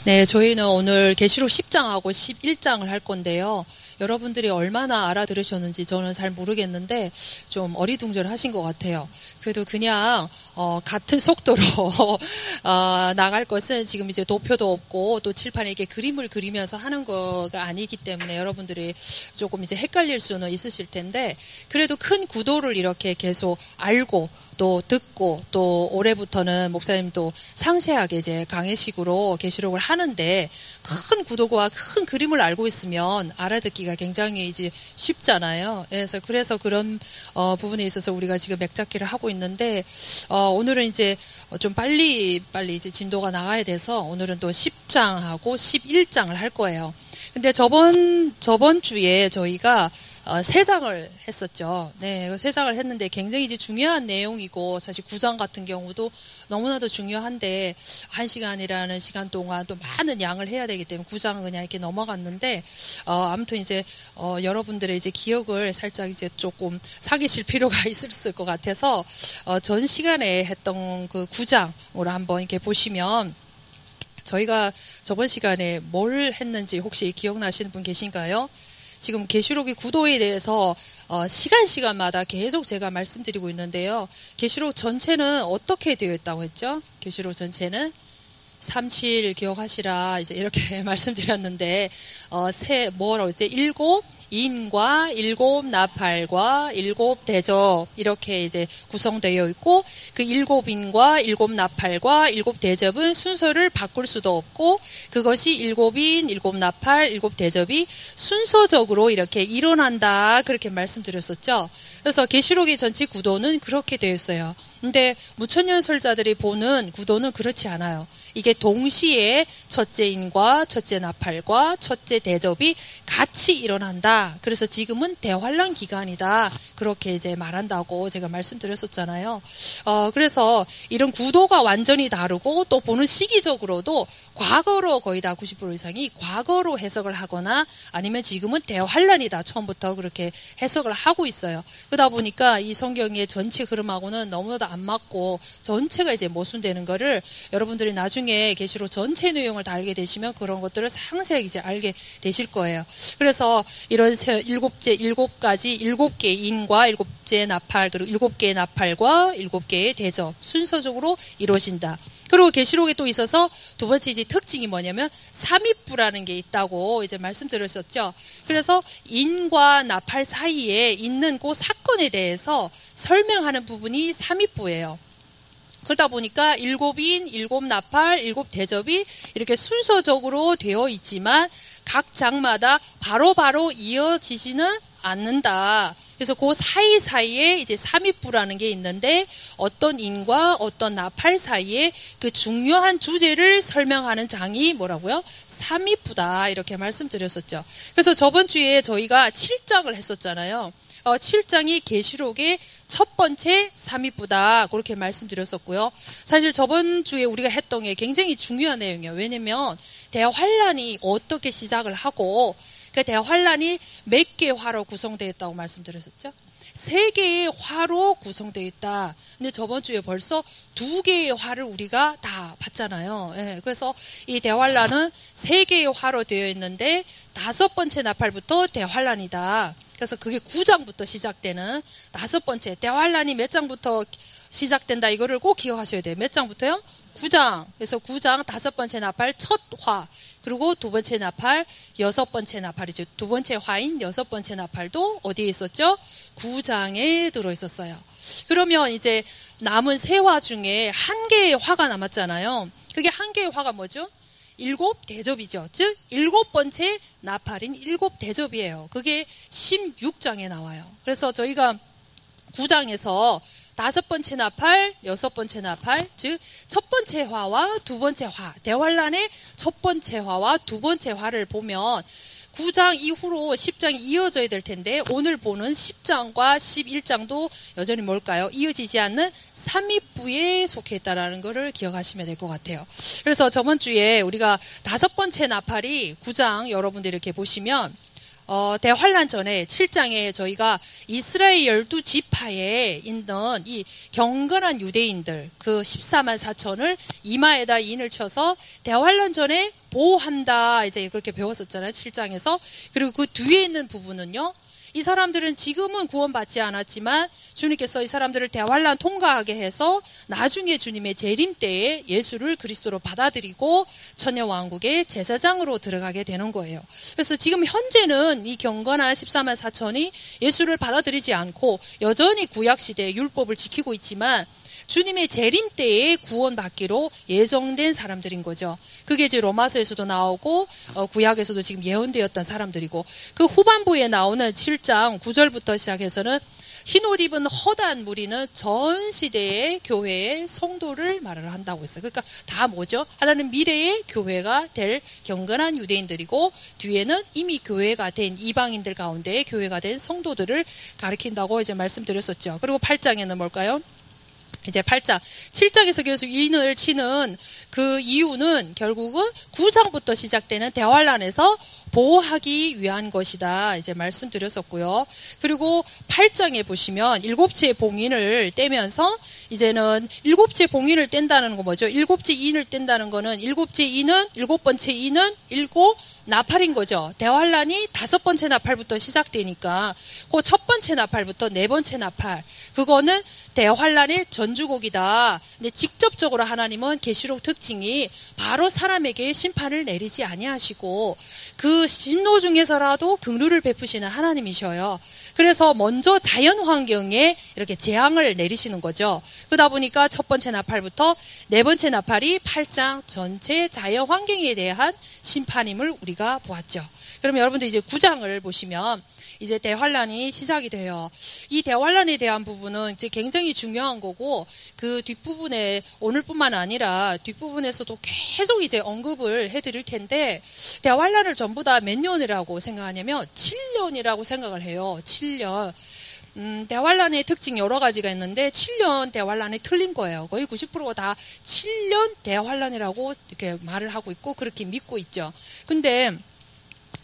네, 저희는 오늘 계시록 10장하고 11장을 할 건데요. 여러분들이 얼마나 알아들으셨는지 저는 잘 모르겠는데 좀 어리둥절하신 것 같아요. 그래도 그냥 같은 속도로 나갈 것은 지금 이제 도표도 없고 또 칠판에 이렇게 그림을 그리면서 하는 거가 아니기 때문에 여러분들이 조금 이제 헷갈릴 수는 있으실 텐데 그래도 큰 구도를 이렇게 계속 알고 또 듣고 또 올해부터는 목사님도 상세하게 이제 강의식으로 계시록을 하는데 큰 구도와 큰 그림을 알고 있으면 알아듣기가 굉장히 이제 쉽잖아요. 그래서 그런 부분에 있어서 우리가 지금 맥잡기를 하고 있는데 오늘은 이제 좀 빨리 이제 진도가 나가야 돼서 오늘은 또 10장하고 11장을 할 거예요. 근데 저번 주에 저희가 3장을 했었죠. 네, 3장을 했는데 굉장히 이제 중요한 내용이고 사실 9장 같은 경우도 너무나도 중요한데 1시간이라는 시간 동안 또 많은 양을 해야 되기 때문에 9장은 그냥 이렇게 넘어갔는데 아무튼 이제 여러분들의 이제 기억을 살짝 이제 조금 사귀실 필요가 있을 것 같아서 전 시간에 했던 그 9장으로 한번 이렇게 보시면 저희가 저번 시간에 뭘 했는지 혹시 기억나시는 분 계신가요? 지금 계시록의 구도에 대해서 시간마다 계속 제가 말씀드리고 있는데요. 계시록 전체는 어떻게 되어 있다고 했죠? 계시록 전체는 37 기억하시라 이제 이렇게 말씀드렸는데 뭐라고 했지? 7 인과 7 나팔과 7 대접 이렇게 이제 구성되어 있고 그 7 인과 7 나팔과 7 대접은 순서를 바꿀 수도 없고 그것이 7 인, 7 나팔, 7 대접이 순서적으로 이렇게 일어난다 그렇게 말씀드렸었죠. 그래서 계시록의 전체 구도는 그렇게 되어 있어요. 근데 무천년 설자들이 보는 구도는 그렇지 않아요. 이게 동시에 첫째 인과 첫째 나팔과 첫째 대접이 같이 일어난다. 그래서 지금은 대환란 기간이다. 그렇게 이제 말한다고 제가 말씀드렸었잖아요. 그래서 이런 구도가 완전히 다르고 또 보는 시기적으로도 과거로 거의 다 90% 이상이 과거로 해석을 하거나 아니면 지금은 대환란이다. 처음부터 그렇게 해석을 하고 있어요. 그러다 보니까 이 성경의 전체 흐름하고는 너무나도 안 맞고 전체가 이제 모순되는 거를 여러분들이 나중에 계시록 전체 내용을 다 알게 되시면 그런 것들을 상세하게 이제 알게 되실 거예요. 그래서 이런 7가지 7개 인과 7개 나팔 그리고 7개의 나팔과 7개의 대접 순서적으로 이루어진다. 그리고 계시록에 또 있어서 두 번째 이제 특징이 뭐냐면 삼위부라는 게 있다고 이제 말씀드렸었죠. 그래서 인과 나팔 사이에 있는 그 사건에 대해서 설명하는 부분이 삼위부예요. 그러다 보니까 7 인, 7 나팔, 7 대접이 이렇게 순서적으로 되어 있지만 각 장마다 바로바로 이어지지는 않는다. 그래서 그 사이사이에 이제 삼위부라는 게 있는데 어떤 인과 어떤 나팔 사이에 그 중요한 주제를 설명하는 장이 뭐라고요? 삼위부다. 이렇게 말씀드렸었죠. 그래서 저번 주에 저희가 7장을 했었잖아요. 7장이 계시록의 첫 번째 삼위부다 그렇게 말씀드렸었고요. 사실 저번 주에 우리가 했던 게 굉장히 중요한 내용이에요. 왜냐면 대환란이 어떻게 시작을 하고 그 대환란이 몇 개의 화로 구성되어 있다고 말씀드렸었죠. 3개의 화로 구성되어 있다. 근데 저번 주에 벌써 2개의 화를 우리가 다 봤잖아요. 예, 그래서 이 대환란은 3개의 화로 되어 있는데 5번째 나팔부터 대환란이다. 그래서 그게 9장부터 시작되는 5번째 대환란이 몇 장부터 시작된다. 이거를 꼭 기억하셔야 돼요. 몇 장부터요? 9장. 그래서 9장 5번째 나팔 첫 화. 그리고 2번째 나팔, 6번째 나팔이죠. 2번째 화인 6번째 나팔도 어디에 있었죠? 9장에 들어있었어요. 그러면 이제 남은 3화 중에 1개의 화가 남았잖아요. 그게 1개의 화가 뭐죠? 7 대접이죠. 즉 7번째 나팔인 7 대접이에요. 그게 16장에 나와요. 그래서 저희가 9장에서 5번째 나팔, 6번째 나팔, 즉 첫 번째 화와 두 번째 화, 대환란의 첫 번째 화와 두 번째 화를 보면 9장 이후로 10장이 이어져야 될 텐데 오늘 보는 10장과 11장도 여전히 뭘까요? 이어지지 않는 삼위부에 속해 있다는 것을 기억하시면 될 것 같아요. 그래서 저번 주에 우리가 5번째 나팔이 9장 여러분들이 이렇게 보시면 대환란 전에 7장에 저희가 이스라엘 12지파에 있는 이 경건한 유대인들 그 14만 4천을 이마에다 인을 쳐서 대환란 전에 보호한다 이제 그렇게 배웠었잖아요. 7장에서. 그리고 그 뒤에 있는 부분은요. 이 사람들은 지금은 구원받지 않았지만 주님께서 이 사람들을 대환란 통과하게 해서 나중에 주님의 재림 때에 예수를 그리스도로 받아들이고 천년왕국의 제사장으로 들어가게 되는 거예요. 그래서 지금 현재는 이 경건한 14만 4천이 예수를 받아들이지 않고 여전히 구약시대의 율법을 지키고 있지만 주님의 재림 때에 구원받기로 예정된 사람들인 거죠. 그게 이제 로마서에서도 나오고 구약에서도 지금 예언되었던 사람들이고 그 후반부에 나오는 7장 9절부터 시작해서는 흰옷 입은 허다한 무리는 전 시대의 교회의 성도를 말을 한다고 했어요. 그러니까 다 뭐죠? 하나는 미래의 교회가 될 경건한 유대인들이고 뒤에는 이미 교회가 된 이방인들 가운데 교회가 된 성도들을 가리킨다고 이제 말씀드렸었죠. 그리고 8장에는 뭘까요? 이제 8장, 7장에서 계속 인을 치는 그 이유는 결국은 9장부터 시작되는 대환란에서 보호하기 위한 것이다. 이제 말씀드렸었고요. 그리고 8장에 보시면 7채의 봉인을 떼면서 이제는 7채 봉인을 뗀다는 거 뭐죠? 7채 인을 뗀다는 거는 7채 인은 7번째 인은 7 나팔인 거죠. 대환란이 5번째 나팔부터 시작되니까 그 첫 번째 나팔부터 네 번째 나팔 그거는 대환란의 전주곡이다. 근데 직접적으로 하나님은 계시록 특징이 바로 사람에게 심판을 내리지 아니하시고 그 진노 중에서라도 긍휼을 베푸시는 하나님이셔요. 그래서 먼저 자연 환경에 이렇게 재앙을 내리시는 거죠. 그러다 보니까 첫 번째 나팔부터 네 번째 나팔이 8장 전체 자연 환경에 대한 심판임을 우리가 보았죠. 그러면 여러분들 이제 9장을 보시면 이제 대환란이 시작이 돼요. 이 대환란에 대한 부분은 이제 굉장히 중요한 거고 그 뒷부분에 오늘뿐만 아니라 뒷부분에서도 계속 이제 언급을 해드릴 텐데 대환란을 전부 다 몇 년이라고 생각하냐면 7년이라고 생각을 해요. 7년. 대환란의 특징 여러 가지가 있는데 7년 대환란이 틀린 거예요. 거의 90%가 다 7년 대환란이라고 이렇게 말을 하고 있고 그렇게 믿고 있죠. 근데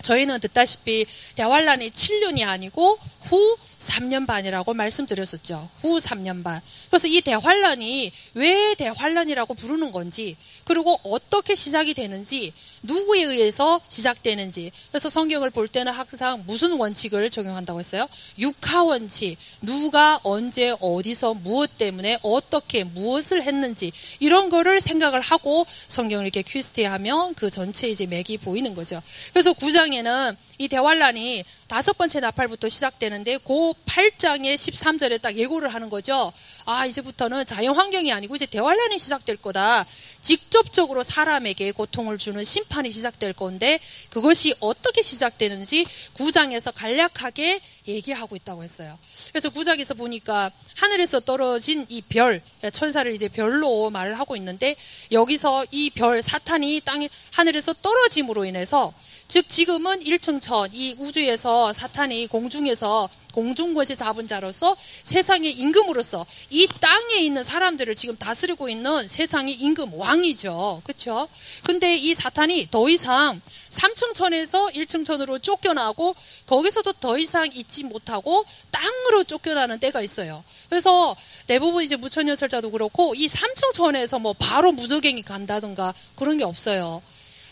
저희는 듣다시피 대환란이 7년이 아니고 후 3년 반이라고 말씀드렸었죠. 후 3년 반. 그래서 이 대환란이 왜 대환란이라고 부르는 건지 그리고 어떻게 시작이 되는지 누구에 의해서 시작되는지 그래서 성경을 볼 때는 항상 무슨 원칙을 적용한다고 했어요? 육하 원칙. 누가 언제 어디서 무엇 때문에 어떻게 무엇을 했는지 이런 거를 생각을 하고 성경을 이렇게 퀴스트하면 그 전체 이제 맥이 보이는 거죠. 그래서 9장에는 이 대환란이 5번째 나팔부터 시작되는데 그 8장의 13절에 딱 예고를 하는 거죠. 아 이제부터는 자연 환경이 아니고 이제 대환란이 시작될 거다. 직접적으로 사람에게 고통을 주는 심판이 시작될 건데 그것이 어떻게 시작되는지 9장에서 간략하게 얘기하고 있다고 했어요. 그래서 9장에서 보니까 하늘에서 떨어진 이 별, 천사를 이제 별로 말을 하고 있는데 여기서 이 별, 사탄이 땅에 하늘에서 떨어짐으로 인해서 즉 지금은 일층천 이 우주에서 사탄이 공중에서 공중권세 잡은 자로서 세상의 임금으로서 이 땅에 있는 사람들을 지금 다스리고 있는 세상의 임금 왕이죠. 그렇죠? 근데 이 사탄이 더 이상 3층천에서 1층천으로 쫓겨나고 거기서도 더 이상 있지 못하고 땅으로 쫓겨나는 때가 있어요. 그래서 대부분 이제 무천년설자도 그렇고 이 3층천에서 뭐 바로 무적행이 간다든가 그런 게 없어요.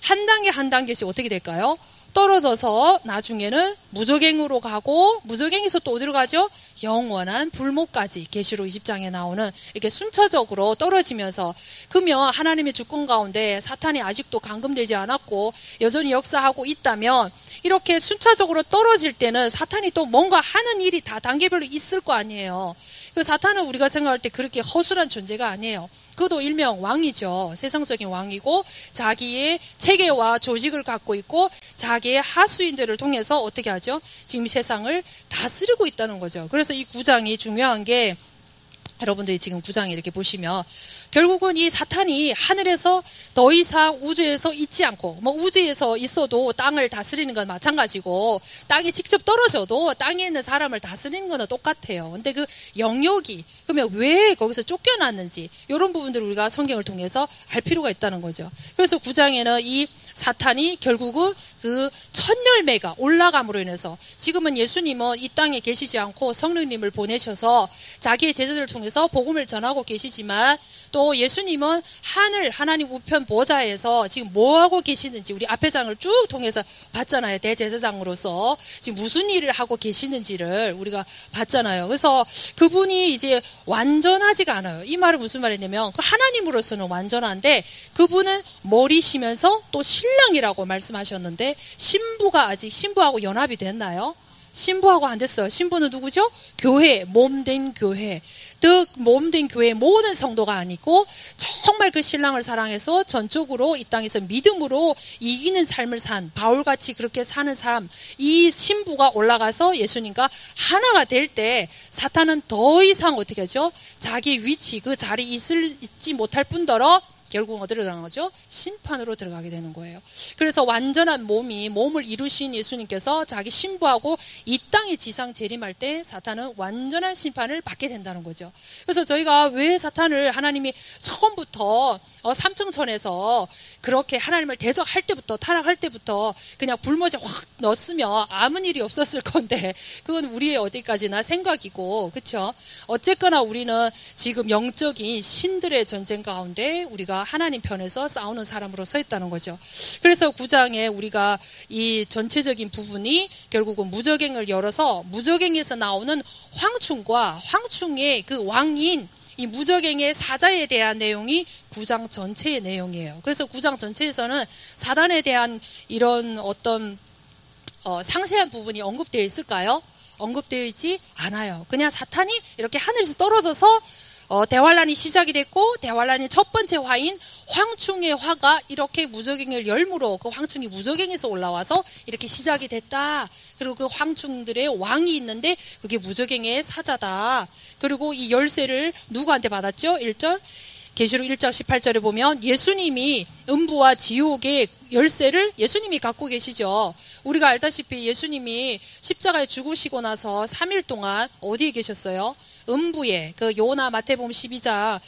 한 단계 한 단계씩 어떻게 될까요? 떨어져서 나중에는 무적행으로 가고 무적행에서 또 어디로 가죠? 영원한 불못까지 계시록 20장에 나오는 이렇게 순차적으로 떨어지면서 그러면 하나님의 주권 가운데 사탄이 아직도 감금되지 않았고 여전히 역사하고 있다면 이렇게 순차적으로 떨어질 때는 사탄이 또 뭔가 하는 일이 다 단계별로 있을 거 아니에요. 그 사탄은 우리가 생각할 때 그렇게 허술한 존재가 아니에요. 그도 일명 왕이죠. 세상적인 왕이고 자기의 체계와 조직을 갖고 있고 자기의 하수인들을 통해서 어떻게 하죠? 지금 세상을 다스리고 있다는 거죠. 그래서 이 9장이 중요한 게 여러분들이 지금 9장에 이렇게 보시면 결국은 이 사탄이 하늘에서 더 이상 우주에서 있지 않고, 뭐 우주에서 있어도 땅을 다스리는 건 마찬가지고, 땅이 직접 떨어져도 땅에 있는 사람을 다스리는 건 똑같아요. 근데 그 영역이, 그러면 왜 거기서 쫓겨났는지, 이런 부분들을 우리가 성경을 통해서 알 필요가 있다는 거죠. 그래서 9장에는 이 사탄이 결국은 그 첫 열매가 올라감으로 인해서, 지금은 예수님은 이 땅에 계시지 않고 성령님을 보내셔서 자기의 제자들을 통해서 복음을 전하고 계시지만, 또 예수님은 하나님 우편 보좌에서 지금 뭐하고 계시는지 우리 앞에 장을 쭉 통해서 봤잖아요. 대제사장으로서 지금 무슨 일을 하고 계시는지를 우리가 봤잖아요. 그래서 그분이 이제 완전하지가 않아요. 이 말은 무슨 말이냐면, 그 하나님으로서는 완전한데 그분은 머리시면서 또 신랑이라고 말씀하셨는데, 신부하고 연합이 됐나요? 신부하고 안 됐어요. 신부는 누구죠? 교회, 몸된 교회. 몸된 교회의 모든 성도가 아니고 정말 그 신랑을 사랑해서 전적으로 이 땅에서 믿음으로 이기는 삶을 산, 바울같이 그렇게 사는 사람, 이 신부가 올라가서 예수님과 하나가 될 때 사탄은 더 이상 어떻게 하죠? 자기 위치, 그 자리에 있지 못할 뿐더러 결국 어디로 들어간 거죠? 심판으로 들어가게 되는 거예요. 그래서 완전한 몸을 이루신 예수님께서 자기 신부하고 이 땅에 지상 재림할 때 사탄은 완전한 심판을 받게 된다는 거죠. 그래서 저희가 왜 사탄을 하나님이 처음부터 삼층천에서 그렇게 하나님을 대적할 때부터, 타락할 때부터 그냥 불모지 확 넣었으면 아무 일이 없었을 건데, 그건 우리의 어디까지나 생각이고, 그렇죠? 어쨌거나 우리는 지금 영적인 신들의 전쟁 가운데 우리가 하나님 편에서 싸우는 사람으로 서 있다는 거죠. 그래서 9장에 우리가 이 전체적인 부분이 결국은 무저갱을 열어서 무저갱에서 나오는 황충과 황충의 그 왕인 이 무저갱의 사자에 대한 내용이 9장 전체의 내용이에요. 그래서 9장 전체에서는 사단에 대한 이런 어떤 상세한 부분이 언급되어 있을까요? 언급되어 있지 않아요. 그냥 사탄이 이렇게 하늘에서 떨어져서 대환란이 시작이 됐고, 대환란의 첫 번째 화인 황충의 화가 이렇게 무저갱을 열므로 그 황충이 무저갱에서 올라와서 이렇게 시작이 됐다. 그리고 그 황충들의 왕이 있는데 그게 무저갱의 사자다. 그리고 이 열쇠를 누구한테 받았죠? 1절 계시록 1장 18절에 보면 예수님이 음부와 지옥의 열쇠를 예수님이 갖고 계시죠. 우리가 알다시피 예수님이 십자가에 죽으시고 나서 3일 동안 어디에 계셨어요? 음부에, 그 요나 마태복음 12장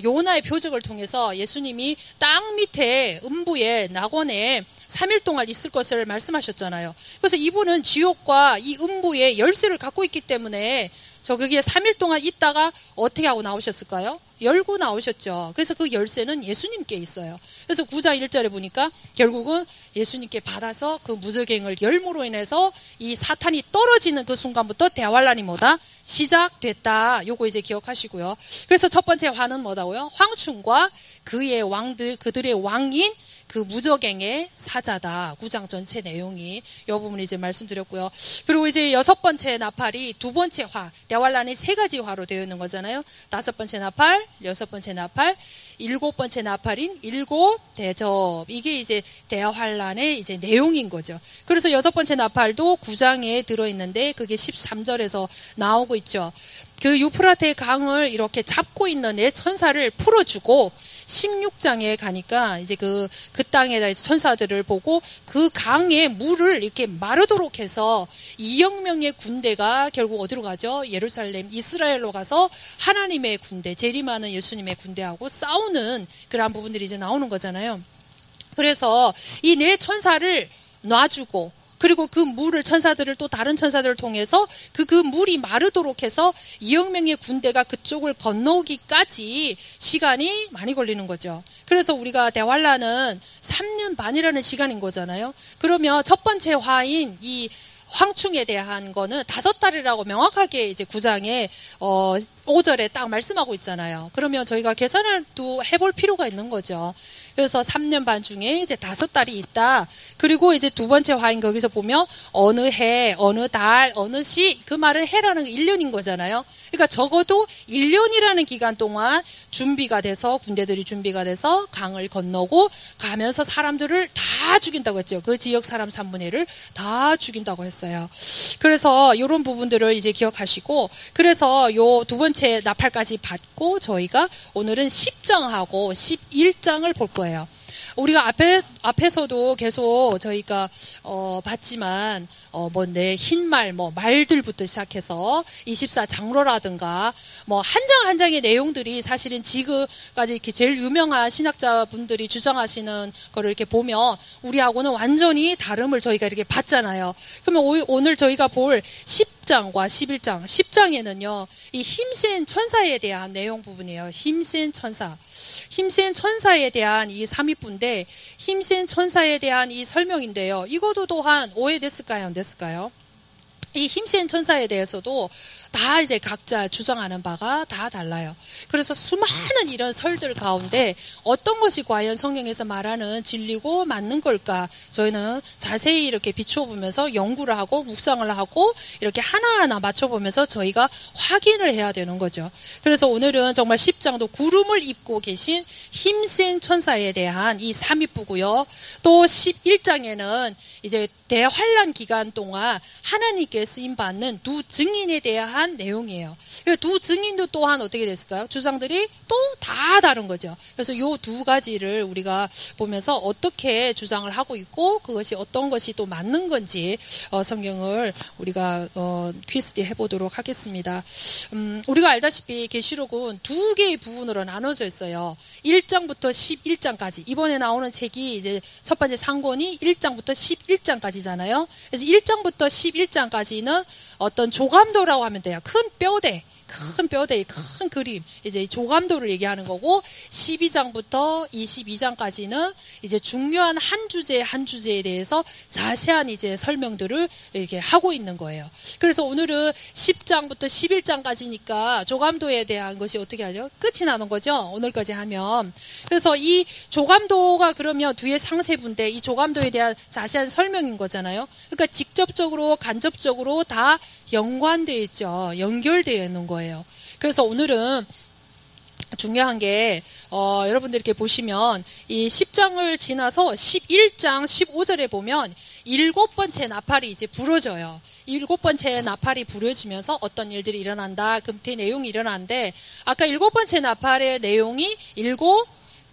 요나의 표적을 통해서 예수님이 땅 밑에 음부의 낙원에 3일 동안 있을 것을 말씀하셨잖아요. 그래서 이분은 지옥과 이 음부의 열쇠를 갖고 있기 때문에 거기에 3일 동안 있다가 어떻게 하고 나오셨을까요? 열고 나오셨죠. 그래서 그 열쇠는 예수님께 있어요. 그래서 9장 1절에 보니까 결국은 예수님께 받아서 그 무저갱을 열므로 인해서 이 사탄이 떨어지는 그 순간부터 대환란이 뭐다? 시작됐다. 요거 이제 기억하시고요. 그래서 첫 번째 화는 뭐다고요? 황충과 그의 왕들, 그들의 왕인 그 무저갱의 사자다. 9장 전체 내용이 이 부분 이제 말씀드렸고요. 그리고 이제 여섯 번째 나팔이 두 번째 화, 대환란이 세 가지 화로 되어 있는 거잖아요. 다섯 번째 나팔, 여섯 번째 나팔, 일곱 번째 나팔인 일곱 대접. 이게 이제 대환란의 이제 내용인 거죠. 그래서 여섯 번째 나팔도 9장에 들어 있는데 그게 13절에서 나오고 있죠. 그 유프라테 강을 이렇게 잡고 있는 내 천사를 풀어주고 16장에 가니까 이제 그 땅에다 천사들을 보고 그 강의 물을 이렇게 마르도록 해서 2억 명의 군대가 결국 어디로 가죠? 예루살렘, 이스라엘로 가서 하나님의 군대, 재림하는 예수님의 군대하고 싸우는 그런 부분들이 이제 나오는 거잖아요. 그래서 이 네 천사를 놔주고 그리고 그 물을 천사들을 또 다른 천사들을 통해서 그 물이 마르도록 해서 2억 명의 군대가 그쪽을 건너오기까지 시간이 많이 걸리는 거죠. 그래서 우리가 대환란은 3년 반이라는 시간인 거잖아요. 그러면 첫 번째 화인 이 황충에 대한 거는 5달이라고 명확하게 이제 9장에 5절에 딱 말씀하고 있잖아요. 그러면 저희가 계산을 또 해볼 필요가 있는 거죠. 그래서 3년 반 중에 이제 5달이 있다. 그리고 이제 두 번째 화인 거기서 보면 어느 해, 어느 달, 어느 시, 그 말은 해라는 1년인 거잖아요. 그러니까 적어도 1년이라는 기간 동안 준비가 돼서, 군대들이 준비가 돼서 강을 건너고 가면서 사람들을 다 죽인다고 했죠. 그 지역 사람 3분의 1을 다 죽인다고 했어요. 그래서 이런 부분들을 이제 기억하시고, 그래서 요 두 번째 나팔까지 받고 저희가 오늘은 10장하고 11장을 볼 거예요. 우리가 앞에서도 계속 저희가 봤지만 흰말 말들부터 시작해서 24장로라든가 한 장 한 장의 내용들이 사실은 지금까지 이렇게 제일 유명한 신학자분들이 주장하시는 거를 이렇게 보면 우리하고는 완전히 다름을 저희가 이렇게 봤잖아요. 그러면 오늘 저희가 볼 10장과 11장, 10장에는요, 이 힘센 천사에 대한 내용 부분이에요. 힘센 천사. 힘센 천사에 대한 이 삼위부인데, 힘센 천사에 대한 이 설명인데요. 이것도 또한 오해됐을까요? 안 됐을까요? 이 힘센 천사에 대해서도 다 이제 각자 주장하는 바가 다 달라요. 그래서 수많은 이런 설들 가운데 어떤 것이 과연 성경에서 말하는 진리고 맞는 걸까? 저희는 자세히 이렇게 비춰보면서 연구를 하고 묵상을 하고 이렇게 하나하나 맞춰보면서 저희가 확인을 해야 되는 거죠. 그래서 오늘은 정말 10장도 구름을 입고 계신 힘센 천사에 대한 이 삼위부고요. 또 11장에는 이제 대환란 기간 동안 하나님께 쓰임받는 두 증인에 대한 내용이에요. 두 증인도 또한 어떻게 됐을까요? 주장들이 또 다 다른 거죠. 그래서 요 두 가지를 우리가 보면서 어떻게 주장을 하고 있고 그것이 어떤 것이 또 맞는 건지 성경을 우리가 퀴즈디 해보도록 하겠습니다. 우리가 알다시피 계시록은 두 개의 부분으로 나눠져 있어요. 1장부터 11장까지. 이번에 나오는 책이 이제 첫 번째 상권이 1장부터 11장까지잖아요. 그래서 1장부터 11장까지는 어떤 조감도라고 하면 돼요. 큰 뼈대, 큰 그림, 이제 조감도를 얘기하는 거고, 12장부터 22장까지는 이제 중요한 한 주제에 대해서 자세한 이제 설명들을 이렇게 하고 있는 거예요. 그래서 오늘은 10장부터 11장까지니까 조감도에 대한 것이 어떻게 하죠? 끝이 나는 거죠. 오늘까지 하면. 그래서 이 조감도가 그러면 뒤에 상세부인데 이 조감도에 대한 자세한 설명인 거잖아요. 그러니까 직접적으로, 간접적으로 다 연관되어 있죠. 연결되어 있는 거예요. 그래서 오늘은 중요한 게 여러분들 이렇게 보시면 이 10장을 지나서 11장 15절에 보면 7번째 나팔이 이제 부러져요. 7번째 나팔이 부러지면서 어떤 일들이 일어난다. 금태 내용이 일어나는데 아까 7번째 나팔의 내용이 7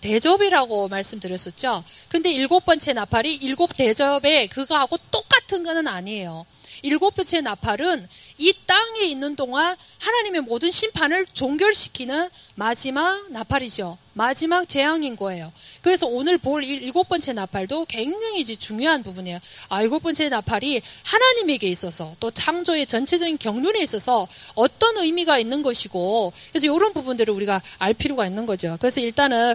대접이라고 말씀드렸었죠. 근데 7번째 나팔이 7 대접에 그거하고 똑같은 거는 아니에요. 7번째 나팔은 이 땅에 있는 동안 하나님의 모든 심판을 종결시키는 마지막 나팔이죠. 마지막 재앙인 거예요. 그래서 오늘 볼 7번째 나팔도 굉장히 중요한 부분이에요. 7번째 나팔이 하나님에게 있어서 또 창조의 전체적인 경륜에 있어서 어떤 의미가 있는 것이고, 그래서 이런 부분들을 우리가 알 필요가 있는 거죠. 그래서 일단은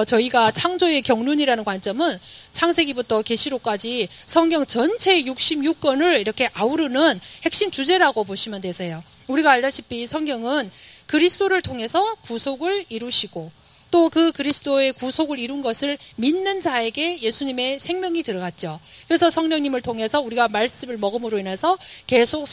저희가 창조의 경륜이라는 관점은 창세기부터 계시록까지 성경 전체 66권을 이렇게 아우르는 핵심 주제라고 보시면 되세요. 우리가 알다시피 성경은 그리스도를 통해서 구속을 이루시고 또 그 그리스도의 구속을 이룬 것을 믿는 자에게 예수님의 생명이 들어갔죠. 그래서 성령님을 통해서 우리가 말씀을 먹음으로 인해서 계속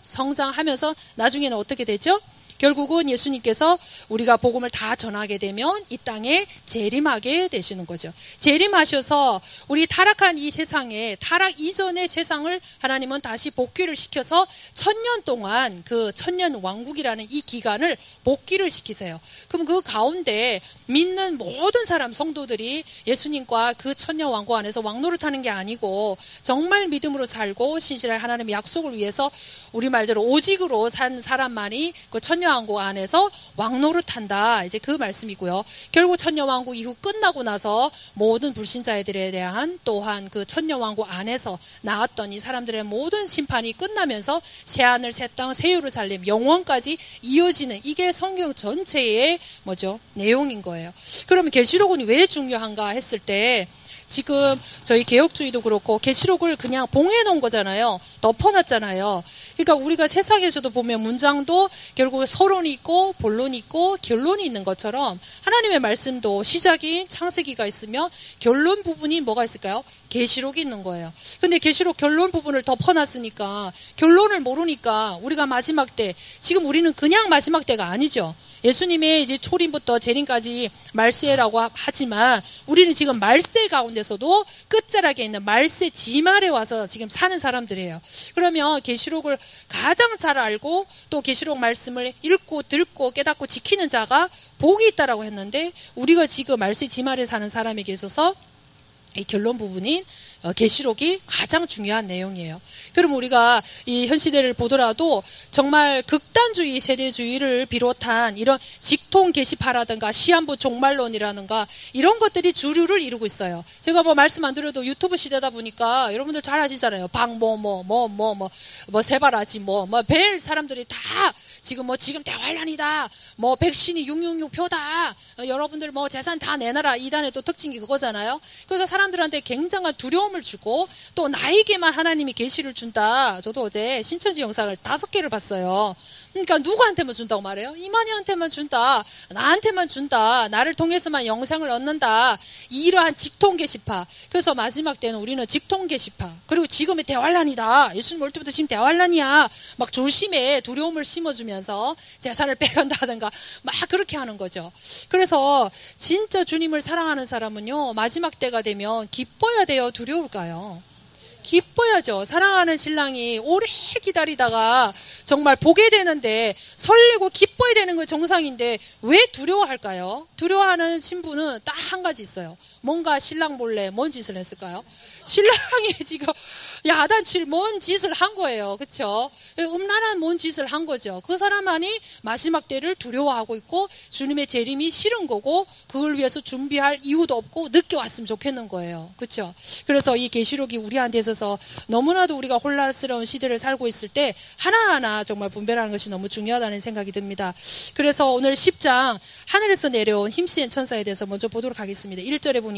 성장하면서 나중에는 어떻게 되죠? 결국은 예수님께서 우리가 복음을 다 전하게 되면 이 땅에 재림하게 되시는 거죠. 재림하셔서 우리 타락한 이 세상에, 타락 이전의 세상을 하나님은 다시 복귀를 시켜서 1000년 동안 그 1000년 왕국이라는 이 기간을 복귀를 시키세요. 그럼 그 가운데 믿는 모든 사람, 성도들이 예수님과 그 1000년 왕국 안에서 왕노릇하는 게 아니고 정말 믿음으로 살고 신실한 하나님의 약속을 위해서 우리 말대로 오직으로 산 사람만이 그 1000년 왕국 안에서 왕노릇한다. 이제 그 말씀이고요. 결국 1000년 왕국 이후 끝나고 나서 모든 불신자들에 대한 또한 그 1000년 왕국 안에서 나왔던 이 사람들의 모든 심판이 끝나면서 새하늘, 새 땅, 새 예루살렘 영원까지 이어지는 이게 성경 전체의 뭐죠? 내용인 거예요. 그러면 계시록은 왜 중요한가 했을 때 지금 저희 개혁주의도 그렇고 계시록을 그냥 봉해 놓은 거잖아요. 덮어놨잖아요. 그러니까 우리가 세상에서도 보면 문장도 결국 서론이 있고 본론이 있고 결론이 있는 것처럼 하나님의 말씀도 시작이 창세기가 있으며 결론 부분이 뭐가 있을까요? 계시록이 있는 거예요. 근데 계시록 결론 부분을 덮어놨으니까 결론을 모르니까 우리가 마지막 때, 지금 우리는 그냥 마지막 때가 아니죠. 예수님의 이제 초림부터 재림까지 말세라고 하지만 우리는 지금 말세 가운데서도 끝자락에 있는 말세 지말에 와서 지금 사는 사람들이에요. 그러면 계시록을 가장 잘 알고 또 계시록 말씀을 읽고 듣고 깨닫고 지키는 자가 복이 있다라고 했는데, 우리가 지금 말세 지말에 사는 사람에게 있어서 이 결론 부분인 계시록이 가장 중요한 내용이에요. 그럼 우리가 이 현 시대를 보더라도 정말 극단주의, 세대주의를 비롯한 이런 직통 게시파라든가 시한부 종말론이라든가 이런 것들이 주류를 이루고 있어요. 제가 뭐 말씀 안 드려도 유튜브 시대다 보니까 여러분들 잘 아시잖아요. 세바라지 벨 사람들이 다 지금 대환란이다. 백신이 666 표다. 여러분들 재산 다 내놔라. 이단의 또 특징이 그거잖아요. 그래서 사람들한테 굉장한 두려움을 주고 또 나에게만 하나님이 계시를 준다. 저도 어제 신천지 영상을 5개를 봤어요. 그러니까 누구한테만 준다고 말해요? 이만희한테만 준다. 나한테만 준다. 나를 통해서만 영생을 얻는다. 이러한 직통 게시파. 그래서 마지막 때는 우리는 직통 게시파. 그리고 지금의 대환란이다. 예수님 올 때부터 지금 대환란이야. 막 조심해. 두려움을 심어주면서 재산을 빼간다든가 막 그렇게 하는 거죠. 그래서 진짜 주님을 사랑하는 사람은요, 마지막 때가 되면 기뻐야 돼요? 두려울까요? 기뻐야죠. 사랑하는 신랑이 오래 기다리다가 정말 보게 되는데 설레고 기뻐야 되는 건 정상인데 왜 두려워할까요? 두려워하는 신부는 딱 한 가지 있어요. 뭔가 신랑 몰래 뭔 짓을 했을까요? 신랑이 지금 야단칠 뭔 짓을 한 거예요. 그렇죠? 음란한 뭔 짓을 한 거죠. 그 사람만이 마지막 때를 두려워하고 있고 주님의 재림이 싫은 거고 그걸 위해서 준비할 이유도 없고 늦게 왔으면 좋겠는 거예요. 그렇죠? 그래서 이 계시록이 우리한테 있어서 너무나도 우리가 혼란스러운 시대를 살고 있을 때 하나하나 정말 분별하는 것이 너무 중요하다는 생각이 듭니다. 그래서 오늘 10장 하늘에서 내려온 힘센 천사에 대해서 먼저 보도록 하겠습니다. 1절에 보니까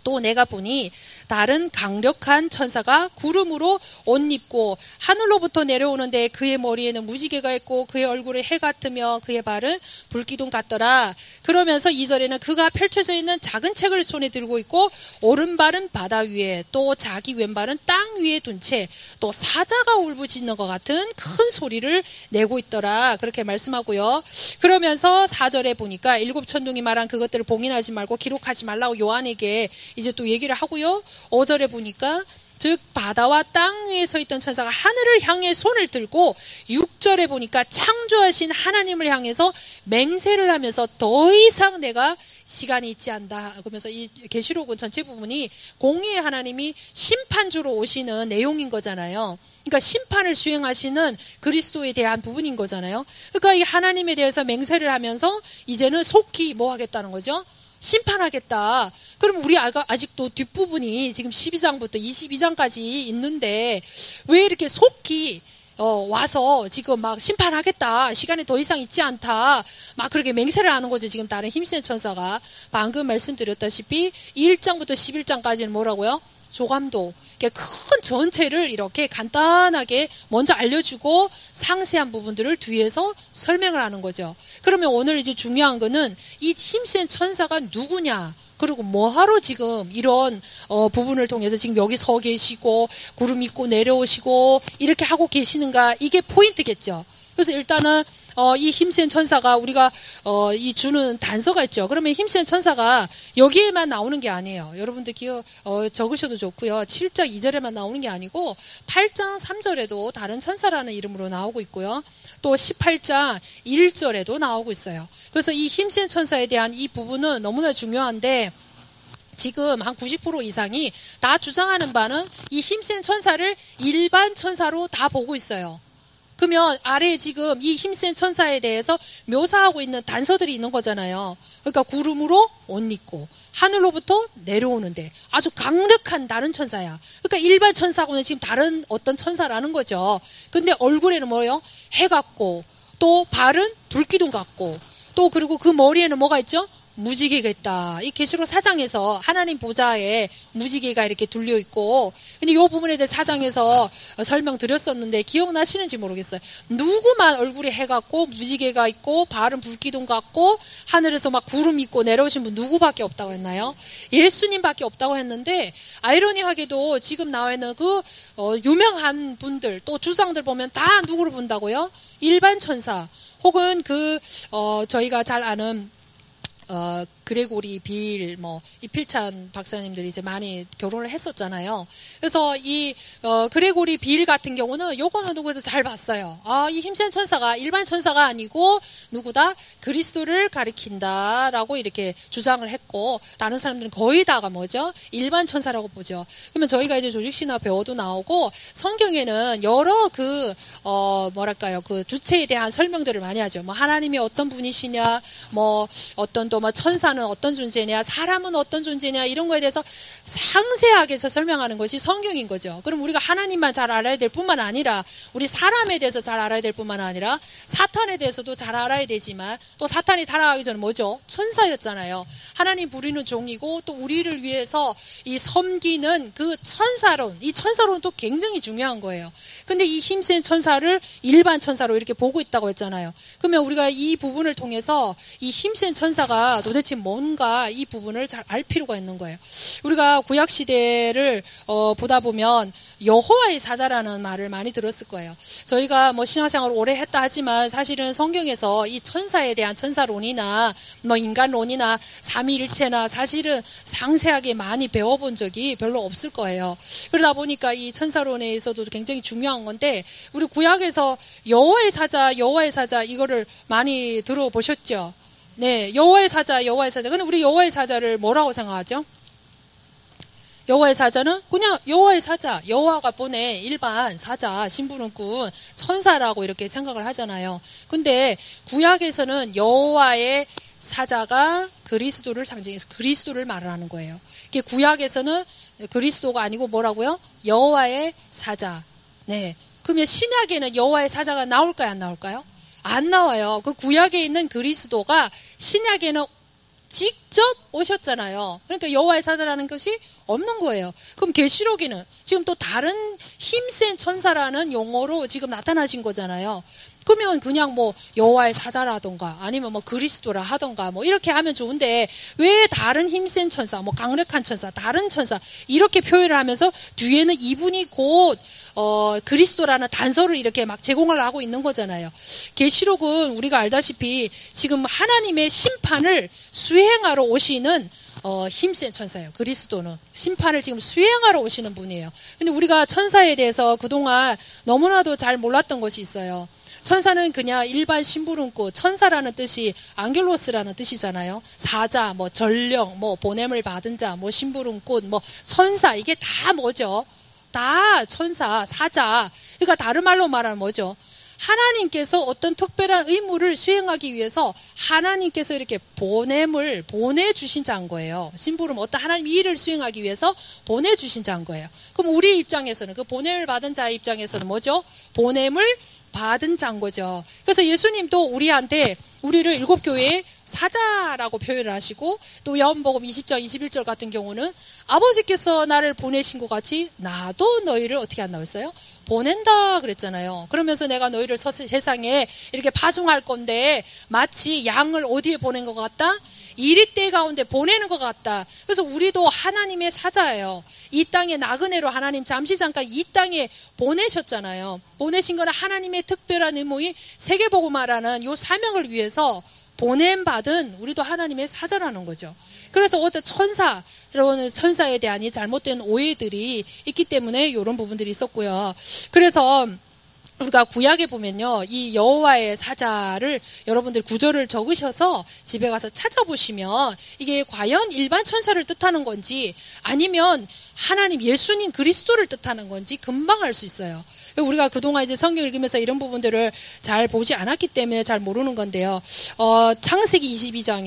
또 내가 보니 다른 강력한 천사가 구름으로 옷 입고 하늘로부터 내려오는데 그의 머리에는 무지개가 있고 그의 얼굴에 해 같으며 그의 발은 불기둥 같더라. 그러면서 2절에는 그가 펼쳐져 있는 작은 책을 손에 들고 있고 오른발은 바다 위에 또 자기 왼발은 땅 위에 둔 채 또 사자가 울부짖는 것 같은 큰 소리를 내고 있더라. 그렇게 말씀하고요. 그러면서 4절에 보니까 7 천둥이 말한 그것들을 봉인하지 말고 기록하지 말라고 요한에게 이제 또 얘기를 하고요. 5절에 보니까 즉 바다와 땅 위에 서 있던 천사가 하늘을 향해 손을 들고 6절에 보니까 창조하신 하나님을 향해서 맹세를 하면서 더 이상 내가 시간이 있지 않다. 그러면서 이 계시록은 전체 부분이 공의의 하나님이 심판주로 오시는 내용인 거잖아요. 그러니까 심판을 수행하시는 그리스도에 대한 부분인 거잖아요. 그러니까 이 하나님에 대해서 맹세를 하면서 이제는 속히 뭐 하겠다는 거죠? 심판하겠다. 그럼 우리 아직도 뒷부분이 지금 12장부터 22장까지 있는데 왜 이렇게 속히 와서 지금 막 심판하겠다. 시간이 더 이상 있지 않다. 막 그렇게 맹세를 하는 거죠. 지금 다른 힘센 천사가. 방금 말씀드렸다시피 1장부터 11장까지는 뭐라고요? 조감도. 큰 전체를 이렇게 간단하게 먼저 알려주고 상세한 부분들을 뒤에서 설명을 하는 거죠. 그러면 오늘 이제 중요한 거는 이 힘센 천사가 누구냐, 그리고 뭐하러 지금 이런 부분을 통해서 지금 여기 서 계시고 구름 입고 내려오시고 이렇게 하고 계시는가, 이게 포인트겠죠. 그래서 일단은 이 힘센 천사가 우리가 이 주는 단서가 있죠. 그러면 힘센 천사가 여기에만 나오는 게 아니에요. 여러분들 적으셔도 좋고요. 7장 2절에만 나오는 게 아니고 8장 3절에도 다른 천사라는 이름으로 나오고 있고요. 또 18장 1절에도 나오고 있어요. 그래서 이 힘센 천사에 대한 이 부분은 너무나 중요한데 지금 한 90% 이상이 다 주장하는 바는 이 힘센 천사를 일반 천사로 다 보고 있어요. 그러면 아래에 지금 이 힘센 천사에 대해서 묘사하고 있는 단서들이 있는 거잖아요. 그러니까 구름으로 옷 입고 하늘로부터 내려오는데 아주 강력한 다른 천사야. 그러니까 일반 천사하고는 지금 다른 어떤 천사라는 거죠. 근데 얼굴에는 뭐예요? 해 같고 또 발은 불기둥 같고 또 그리고 그 머리에는 뭐가 있죠? 무지개가 있다. 이 계시록 4장에서 하나님 보좌에 무지개가 이렇게 둘려 있고, 근데 이 부분에 대해 4장에서 설명드렸었는데 기억나시는지 모르겠어요. 누구만 얼굴에 해가 있고 무지개가 있고 발은 불기둥 같고 하늘에서 막 구름 있고 내려오신 분 누구밖에 없다고 했나요? 예수님밖에 없다고 했는데, 아이러니하게도 지금 나와 있는 그 유명한 분들 또 주장들 보면 다 누구를 본다고요? 일반 천사 혹은 저희가 잘 아는 그레고리 빌, 이필찬 박사님들이 이제 많이 결혼을 했었잖아요. 그래서 그레고리 빌 같은 경우는 요거는 누구도 잘 봤어요. 이 힘센 천사가 일반 천사가 아니고 누구다? 그리스도를 가리킨다라고 이렇게 주장을 했고, 다른 사람들은 거의 다가 뭐죠? 일반 천사라고 보죠. 그러면 저희가 이제 조직신화 배워도 나오고, 성경에는 여러 그 주체에 대한 설명들을 많이 하죠. 하나님이 어떤 분이시냐, 어떤 또 천사는 어떤 존재냐, 사람은 어떤 존재냐, 이런 거에 대해서 상세하게 설명하는 것이 성경인 거죠. 그럼 우리가 하나님만 잘 알아야 될 뿐만 아니라 우리 사람에 대해서 잘 알아야 될 뿐만 아니라 사탄에 대해서도 잘 알아야 되지만, 또 사탄이 타락하기 전에 뭐죠? 천사였잖아요. 하나님 부리는 종이고 또 우리를 위해서 이 섬기는 그 천사론, 이 천사론 또 굉장히 중요한 거예요. 근데 이 힘센 천사를 일반 천사로 이렇게 보고 있다고 했잖아요. 그러면 우리가 이 부분을 통해서 이 힘센 천사가 도대체 뭔가 이 부분을 잘 알 필요가 있는 거예요. 우리가 구약 시대를 보다 보면 여호와의 사자라는 말을 많이 들었을 거예요. 저희가 신앙생활을 오래 했다 하지만 사실은 성경에서 이 천사에 대한 천사론이나 인간론이나 삼위일체나 사실은 상세하게 많이 배워본 적이 별로 없을 거예요. 그러다 보니까 이 천사론에서도 굉장히 중요한 건데, 우리 구약에서 여호와의 사자 이거를 많이 들어보셨죠? 네, 여호와의 사자. 근데 우리 여호와의 사자를 뭐라고 생각하죠? 여호와의 사자는 그냥 여호와의 사자, 여호와가 보낸 일반 사자, 심부름꾼, 천사라고 이렇게 생각을 하잖아요. 근데 구약에서는 여호와의 사자가 그리스도를 상징해서 그리스도를 말을 하는 거예요. 이게 구약에서는 그리스도가 아니고 뭐라고요? 여호와의 사자. 네. 그러면 신약에는 여호와의 사자가 나올까요, 안 나올까요? 안 나와요. 그 구약에 있는 그리스도가 신약에는 직접 오셨잖아요. 그러니까 여호와의 사자라는 것이 없는 거예요. 그럼 계시록에는 지금 또 다른 힘센 천사라는 용어로 지금 나타나신 거잖아요. 그러면 그냥 여호와의 사자라던가 아니면 그리스도라 하던가 이렇게 하면 좋은데, 왜 다른 힘센 천사, 강력한 천사, 다른 천사 이렇게 표현을 하면서 뒤에는 이분이 곧 그리스도라는 단서를 이렇게 막 제공을 하고 있는 거잖아요. 계시록은 우리가 알다시피 지금 하나님의 심판을 수행하러 오시는 힘센 천사예요. 그리스도는 심판을 지금 수행하러 오시는 분이에요. 근데 우리가 천사에 대해서 그동안 너무나도 잘 몰랐던 것이 있어요. 천사는 그냥 일반 심부름꾼, 천사라는 뜻이 앙겔로스라는 뜻이잖아요. 사자, 전령, 보냄을 받은 자, 심부름꾼, 천사, 이게 다 뭐죠? 다 천사, 사자. 그러니까 다른 말로 말하면 뭐죠? 하나님께서 어떤 특별한 의무를 수행하기 위해서 하나님께서 이렇게 보냄을 보내주신 자인 거예요. 심부름, 어떤 하나님 일을 수행하기 위해서 보내주신 자인 거예요. 그럼 우리 입장에서는, 그 보냄을 받은 자의 입장에서는 뭐죠? 보냄을 받은 자인 거죠. 그래서 예수님도 우리한테, 우리를 일곱 교회의 사자라고 표현을 하시고, 또 요한복음 20장 21절 같은 경우는 아버지께서 나를 보내신 것 같이 나도 너희를 어떻게 한다고 했어요? 보낸다 그랬잖아요. 그러면서 내가 너희를 세상에 이렇게 파송할 건데 마치 양을 어디에 보낸 것 같다? 이리떼 가운데 보내는 것 같다. 그래서 우리도 하나님의 사자예요. 이 땅에 나그네로 하나님 잠시 잠깐 이 땅에 보내셨잖아요. 보내신 건 하나님의 특별한 의무인 세계복음화라는 이 사명을 위해서 보냄받은 우리도 하나님의 사자라는 거죠. 그래서 어떤 천사에 대한 이 잘못된 오해들이 있기 때문에 이런 부분들이 있었고요. 그래서 우리가 구약에 보면요, 이 여호와의 사자를 여러분들 구절을 적으셔서 집에 가서 찾아보시면 이게 과연 일반 천사를 뜻하는 건지 아니면 하나님 예수님 그리스도를 뜻하는 건지 금방 알 수 있어요. 우리가 그동안 이제 성경 읽으면서 이런 부분들을 잘 보지 않았기 때문에 잘 모르는 건데요. 창세기 22장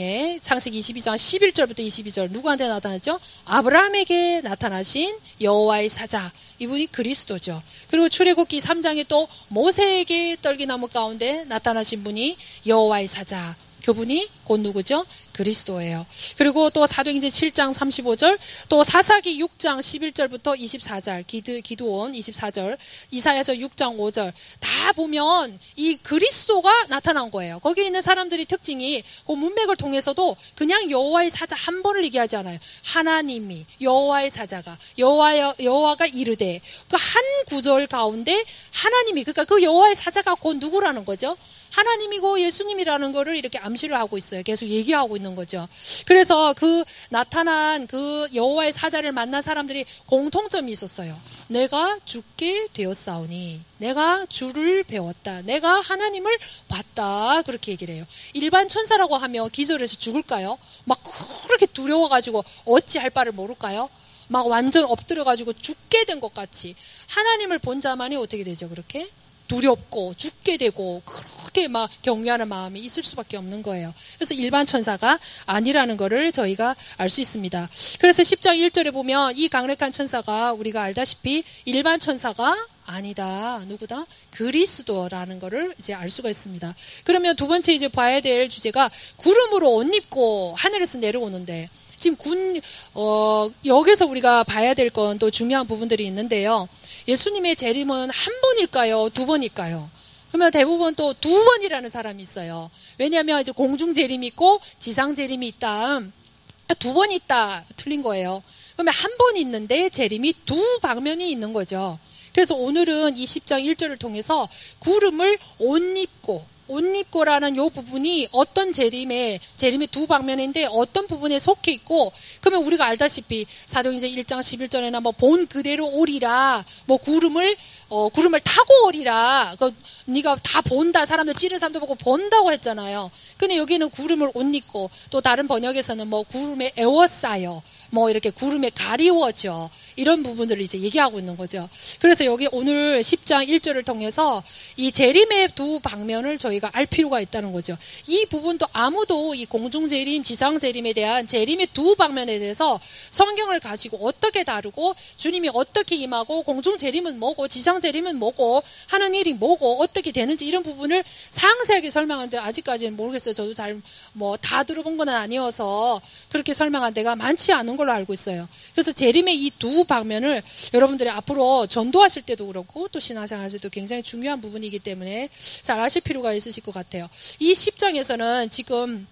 11절부터 22절 누구한테 나타났죠? 아브라함에게 나타나신 여호와의 사자. 이분이 그리스도죠. 그리고 출애굽기 3장에 또 모세에게 떨기나무 가운데 나타나신 분이 여호와의 사자. 그분이 곧 누구죠? 그리스도예요. 그리고 또 사도행전 7장 35절, 또 사사기 6장 11절부터 24절, 기드온 24절, 이사야서 6장 5절 다 보면 이 그리스도가 나타난 거예요. 거기에 있는 사람들이 특징이 그 문맥을 통해서도 그냥 여호와의 사자 한 번을 얘기하지 않아요. 하나님이 여호와의 사자가 여호와가 이르되 그 한 구절 가운데 하나님이, 그러니까 그 여호와의 사자가 곧 누구라는 거죠? 하나님이고 예수님이라는 거를 이렇게 암시를 하고 있어요. 계속 얘기하고 있는 거죠. 그래서 그 나타난 그 여호와의 사자를 만난 사람들이 공통점이 있었어요. 내가 죽게 되었사오니, 내가 주를 배웠다, 내가 하나님을 봤다, 그렇게 얘기를 해요. 일반 천사라고 하면 기절해서 죽을까요? 막 그렇게 두려워가지고 어찌할 바를 모를까요? 막 완전 엎드려가지고 죽게 된 것 같이. 하나님을 본 자만이 어떻게 되죠? 그렇게 두렵고 죽게 되고 그렇게 막 경외하는 마음이 있을 수밖에 없는 거예요. 그래서 일반 천사가 아니라는 거를 저희가 알 수 있습니다. 그래서 10장 1절에 보면 이 강력한 천사가 우리가 알다시피 일반 천사가 아니다. 누구다? 그리스도라는 거를 이제 알 수가 있습니다. 그러면 두 번째 이제 봐야 될 주제가 구름으로 옷 입고 하늘에서 내려오는데, 지금 여기서 우리가 봐야 될 건 또 중요한 부분들이 있는데요. 예수님의 재림은 한 번일까요? 두 번일까요? 그러면 대부분 또 두 번이라는 사람이 있어요. 왜냐하면 이제 공중 재림이 있고 지상 재림이 있다. 두 번 있다. 틀린 거예요. 그러면 한 번 있는데 재림이 두 방면이 있는 거죠. 그래서 오늘은 이 10장 1절을 통해서 구름을 옷 입고라는 요 부분이 어떤 재림의 두 방면인데 어떤 부분에 속해 있고, 그러면 우리가 알다시피 사도행전 1장 11절에나 뭐 본 그대로 오리라, 뭐 구름을 타고 오리라, 네가 다 본다, 사람들 찌른 사람도 보고 본다고 했잖아요. 근데 여기는 구름을 옷 입고, 또 다른 번역에서는 뭐 구름에 에워싸여, 뭐 이렇게 구름에 가리워져, 이런 부분들을 이제 얘기하고 있는 거죠. 그래서 여기 오늘 10장 1절을 통해서 이 재림의 두 방면을 저희가 알 필요가 있다는 거죠. 이 부분도 아무도 이 공중재림, 지상재림에 대한 재림의 두 방면에 대해서 성경을 가지고 어떻게 다루고 주님이 어떻게 임하고 공중재림은 뭐고 지상재림은 뭐고 하는 일이 뭐고 어떻게 되는지 이런 부분을 상세하게 설명하는데 아직까지는 모르겠어요. 저도 잘 다 들어본 건 아니어서 그렇게 설명한 데가 많지 않은 걸로 알고 있어요. 그래서 재림의 이 두 방면을 여러분들이 앞으로 전도하실 때도 그렇고 또 신앙생활 때도 굉장히 중요한 부분이기 때문에 잘 아실 필요가 있으실 것 같아요. 이 10장에서는 지금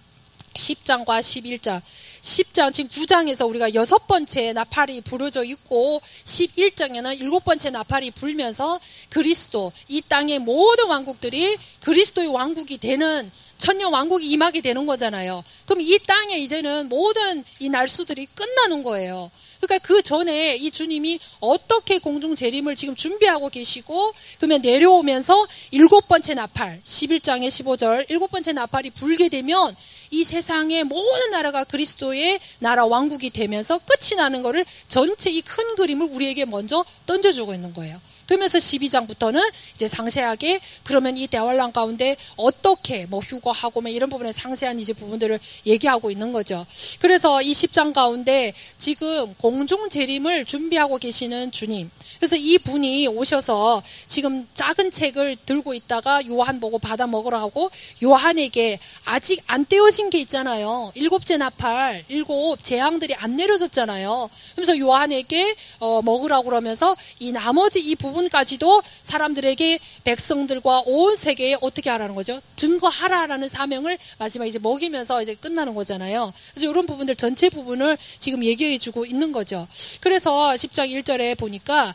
10장과 11장, 10장 지금 9장에서 우리가 6번째 나팔이 부러져 있고 11장에는 7번째 나팔이 불면서 그리스도, 이 땅의 모든 왕국들이 그리스도의 왕국이 되는 천년 왕국이 임하게 되는 거잖아요. 그럼 이 땅에 이제는 모든 이 날수들이 끝나는 거예요. 그러니까 그 전에 이 주님이 어떻게 공중 재림을 지금 준비하고 계시고, 그러면 내려오면서 7번째 나팔, 11장의 15절 7번째 나팔이 불게 되면 이 세상의 모든 나라가 그리스도의 나라 왕국이 되면서 끝이 나는 거를 전체 이 큰 그림을 우리에게 먼저 던져주고 있는 거예요. 그러면서 12장부터는 이제 상세하게 그러면 이 대환란 가운데 어떻게 휴거하고 이런 부분에 상세한 이제 부분들을 얘기하고 있는 거죠. 그래서 이 10장 가운데 지금 공중 재림을 준비하고 계시는 주님, 그래서 이 분이 오셔서 지금 작은 책을 들고 있다가 요한 보고 받아 먹으라 하고 요한에게 아직 안 떼어진 게 있잖아요. 7째 나팔, 7 재앙들이 안 내려졌잖아요. 그래서 요한에게 먹으라고 그러면서 이 나머지 이 부분까지도 사람들에게 백성들과 온 세계에 어떻게 하라는 거죠? 증거하라라는 사명을 마지막에 이제 먹이면서 이제 끝나는 거잖아요. 그래서 이런 부분들 전체 부분을 지금 얘기해 주고 있는 거죠. 그래서 10장 1절에 보니까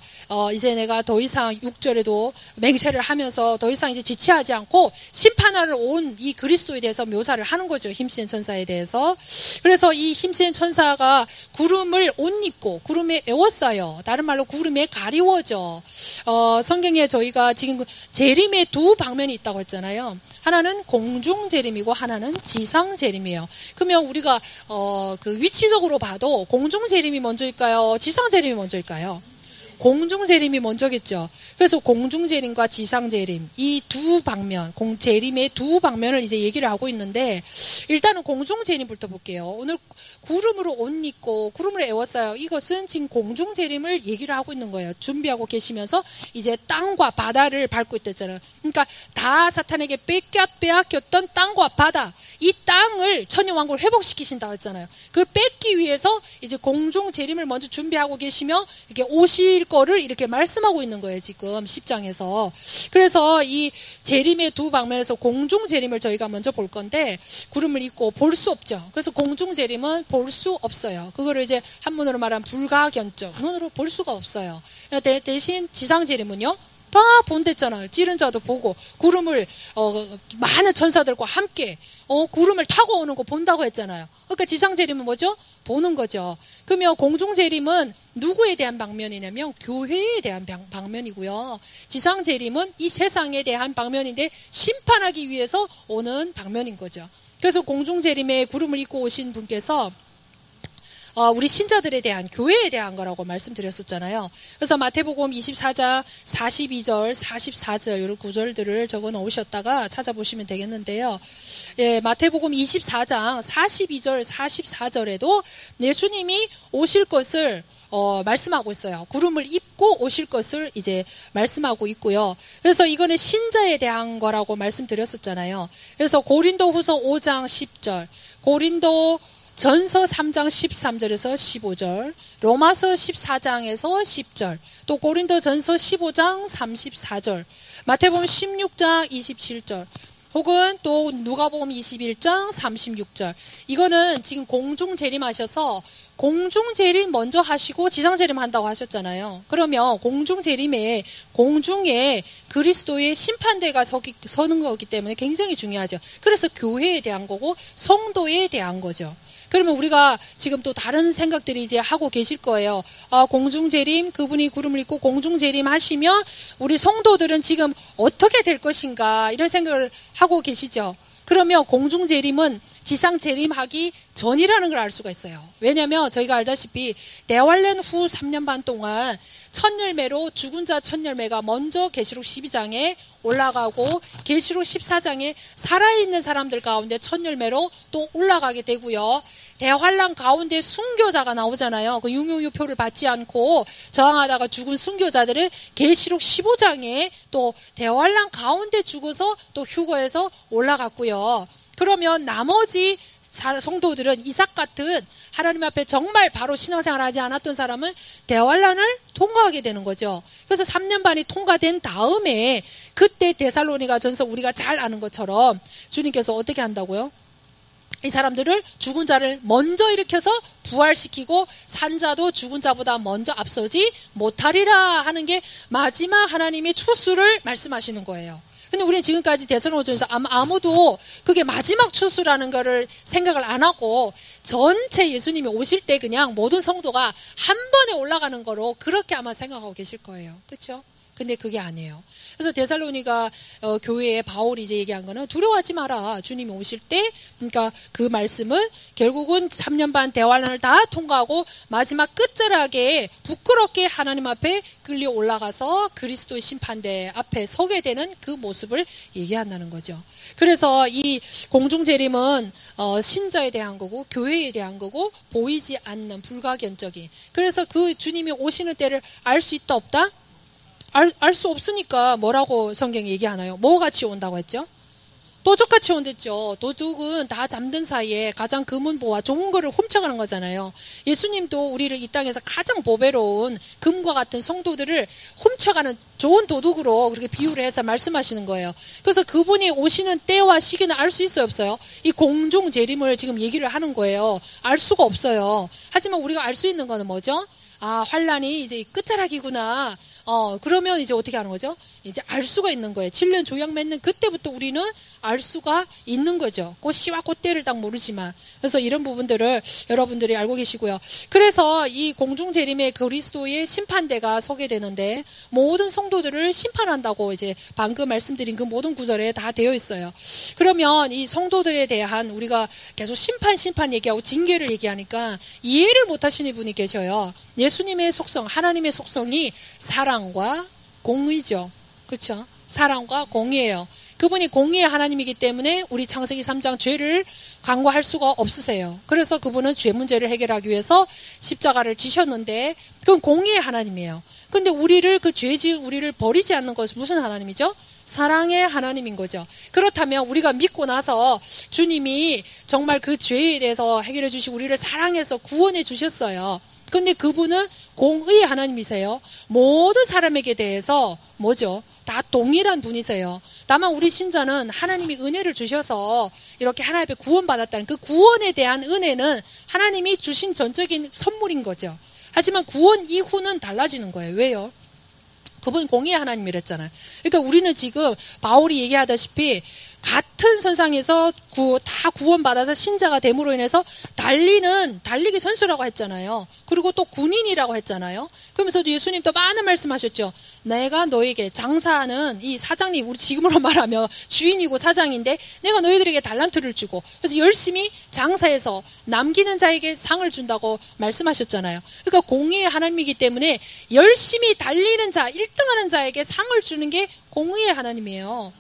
이제 내가 더 이상 6절에도 맹세를 하면서 더 이상 이제 지체하지 않고 심판하러 온 이 그리스도에 대해서 묘사를 하는 거죠. 힘센 천사에 대해서. 그래서 이 힘센 천사가 구름을 옷 입고 구름에 에워싸여, 다른 말로 구름에 가리워져. 성경에 저희가 지금 재림의 두 방면이 있다고 했잖아요. 하나는 공중 재림이고 하나는 지상 재림이에요. 그러면 우리가 그 위치적으로 봐도 공중 재림이 먼저일까요? 지상 재림이 먼저일까요? 공중재림이 먼저겠죠. 그래서 공중재림과 지상재림, 이 두 방면, 재림의 두 방면을 이제 얘기를 하고 있는데, 일단은 공중재림부터 볼게요. 오늘 구름으로 옷 입고 구름을 애웠어요. 이것은 지금 공중재림을 얘기를 하고 있는 거예요. 준비하고 계시면서 이제 땅과 바다를 밟고 있댔잖아요. 그러니까 다 사탄에게 빼앗겼던 땅과 바다, 이 땅을 천년왕국을 회복시키신다고 했잖아요. 그걸 뺏기 위해서 이제 공중재림을 먼저 준비하고 계시며 이렇게 오실 거를 이렇게 말씀하고 있는 거예요. 지금 10장에서. 그래서 이 재림의 두 방면에서 공중재림을 저희가 먼저 볼 건데, 구름을 입고 볼 수 없죠. 그래서 공중재림은 볼 수 없어요. 그거를 이제 한문으로 말하면 불가견적, 눈으로 볼 수가 없어요. 대신 지상재림은요, 다 본댔잖아요. 찌른 자도 보고 구름을 많은 천사들과 함께 구름을 타고 오는 거 본다고 했잖아요. 그러니까 지상재림은 뭐죠? 보는 거죠. 그러면 공중재림은 누구에 대한 방면이냐면 교회에 대한 방면이고요. 지상재림은 이 세상에 대한 방면인데 심판하기 위해서 오는 방면인 거죠. 그래서 공중재림에 구름을 입고 오신 분께서 우리 신자들에 대한, 교회에 대한 거라고 말씀드렸었잖아요. 그래서 마태복음 24장 42절, 44절 이런 구절들을 적어 놓으셨다가 찾아보시면 되겠는데요. 예, 마태복음 24장 42절, 44절에도 예수님이 오실 것을 말씀하고 있어요. 구름을 입고 오실 것을 이제 말씀하고 있고요. 그래서 이거는 신자에 대한 거라고 말씀드렸었잖아요. 그래서 고린도후서 5장 10절, 고린도 전서 3장 13절에서 15절, 로마서 14장에서 10절, 또 고린도 전서 15장 34절, 마태복음 16장 27절, 혹은 또 누가복음 21장 36절. 이거는 지금 공중재림하셔서 공중재림 먼저 하시고 지상재림 한다고 하셨잖아요. 그러면 공중재림에 공중에 그리스도의 심판대가 서는 거기 때문에 굉장히 중요하죠. 그래서 교회에 대한 거고 성도에 대한 거죠. 그러면 우리가 지금 또 다른 생각들이 이제 하고 계실 거예요. 공중재림, 그분이 구름을 입고 공중재림 하시면 우리 성도들은 지금 어떻게 될 것인가 이런 생각을 하고 계시죠. 그러면 공중재림은 지상재림하기 전이라는 걸 알 수가 있어요. 왜냐하면 저희가 알다시피 대환란 후 3년 반 동안 첫열매로 죽은 자 첫열매가 먼저 계시록 12장에 올라가고 계시록 14장에 살아있는 사람들 가운데 첫열매로 또 올라가게 되고요. 대환란 가운데 순교자가 나오잖아요. 그 융유표를 받지 않고 저항하다가 죽은 순교자들을 계시록 15장에 또 대환란 가운데 죽어서 또 휴거해서 올라갔고요. 그러면 나머지 성도들은 이삭 같은 하나님 앞에 정말 바로 신앙생활을 하지 않았던 사람은 대환란을 통과하게 되는 거죠. 그래서 3년 반이 통과된 다음에 그때 데살로니가 전서 우리가 잘 아는 것처럼 주님께서 어떻게 한다고요? 이 사람들을, 죽은 자를 먼저 일으켜서 부활시키고 산자도 죽은 자보다 먼저 앞서지 못하리라 하는 게 마지막 하나님의 추수를 말씀하시는 거예요. 근데 우리는 지금까지 데살로니가전서 아무도 그게 마지막 추수라는 거를 생각을 안 하고 전체 예수님이 오실 때 그냥 모든 성도가 한 번에 올라가는 거로 그렇게 아마 생각하고 계실 거예요. 그렇죠? 근데 그게 아니에요. 그래서 데살로니가 교회에 바울이 이제 얘기한 거는 두려워하지 마라. 주님이 오실 때, 그러니까 그 말씀을 결국은 3년 반 대환란을 다 통과하고 마지막 끝자락에 부끄럽게 하나님 앞에 끌려 올라가서 그리스도의 심판대 앞에 서게 되는 그 모습을 얘기한다는 거죠. 그래서 이 공중재림은 신자에 대한 거고 교회에 대한 거고 보이지 않는 불가견적인. 그래서 그 주님이 오시는 때를 알 수 있다 없다? 알 수 없으니까 뭐라고 성경이 얘기하나요? 뭐 같이 온다고 했죠? 도둑같이 온댔죠. 도둑은 다 잠든 사이에 가장 금은 보화 좋은 거를 훔쳐가는 거잖아요. 예수님도 우리를 이 땅에서 가장 보배로운 금과 같은 성도들을 훔쳐가는 좋은 도둑으로 그렇게 비유를 해서 말씀하시는 거예요. 그래서 그분이 오시는 때와 시기는 알 수 있어요, 없어요? 이 공중재림을 지금 얘기를 하는 거예요. 알 수가 없어요. 하지만 우리가 알 수 있는 거는 뭐죠? 환란이 이제 끝자락이구나. 그러면 이제 어떻게 하는 거죠? 이제 알 수가 있는 거예요. 7년 조약 맺는 그때부터 우리는 알 수가 있는 거죠. 그 시와 그 때를 딱 모르지만. 그래서 이런 부분들을 여러분들이 알고 계시고요. 그래서 이 공중재림의 그리스도의 심판대가 서게 되는데 모든 성도들을 심판한다고 이제 방금 말씀드린 그 모든 구절에 다 되어 있어요. 그러면 이 성도들에 대한 우리가 계속 심판 얘기하고 징계를 얘기하니까 이해를 못 하시는 분이 계셔요. 예수님의 속성, 하나님의 속성이 사랑과 공의죠. 그렇죠? 사랑과 공의예요. 그분이 공의의 하나님이기 때문에 우리 창세기 3장 죄를 간과할 수가 없으세요. 그래서 그분은 죄 문제를 해결하기 위해서 십자가를 지셨는데 그건 공의의 하나님이에요. 근데 우리를 우리를 버리지 않는 것은 무슨 하나님이죠? 사랑의 하나님인 거죠. 그렇다면 우리가 믿고 나서 주님이 정말 그 죄에 대해서 해결해 주시고 우리를 사랑해서 구원해 주셨어요. 근데 그분은 공의의 하나님이세요. 모든 사람에게 대해서 뭐죠? 다 동일한 분이세요. 다만 우리 신자는 하나님이 은혜를 주셔서 이렇게 하나님 앞에 구원받았다는 그 구원에 대한 은혜는 하나님이 주신 전적인 선물인 거죠. 하지만 구원 이후는 달라지는 거예요. 왜요? 그분 공의의 하나님이랬잖아요. 그러니까 우리는 지금 바울이 얘기하다시피 같은 선상에서 다 구원받아서 신자가 됨으로 인해서 달리기 선수라고 했잖아요. 그리고 또 군인이라고 했잖아요. 그러면서도 예수님 또 많은 말씀하셨죠. 내가 너에게 장사하는 이 사장님, 우리 지금으로 말하면 주인이고 사장인데 내가 너희들에게 달란트를 주고 그래서 열심히 장사해서 남기는 자에게 상을 준다고 말씀하셨잖아요. 그러니까 공의의 하나님이기 때문에 열심히 달리는 자, 1등하는 자에게 상을 주는 게 공의의 하나님이에요.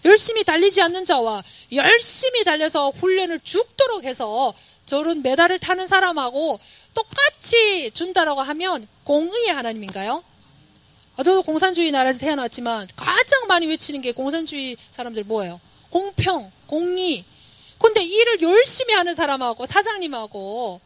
열심히 달리지 않는 자와 열심히 달려서 훈련을 죽도록 해서 저런 메달을 타는 사람하고 똑같이 준다라고 하면 공의의 하나님인가요? 저도 공산주의 나라에서 태어났지만 가장 많이 외치는 게 공산주의 사람들 뭐예요? 공평, 공의. 근데 일을 열심히 하는 사람하고 사장님하고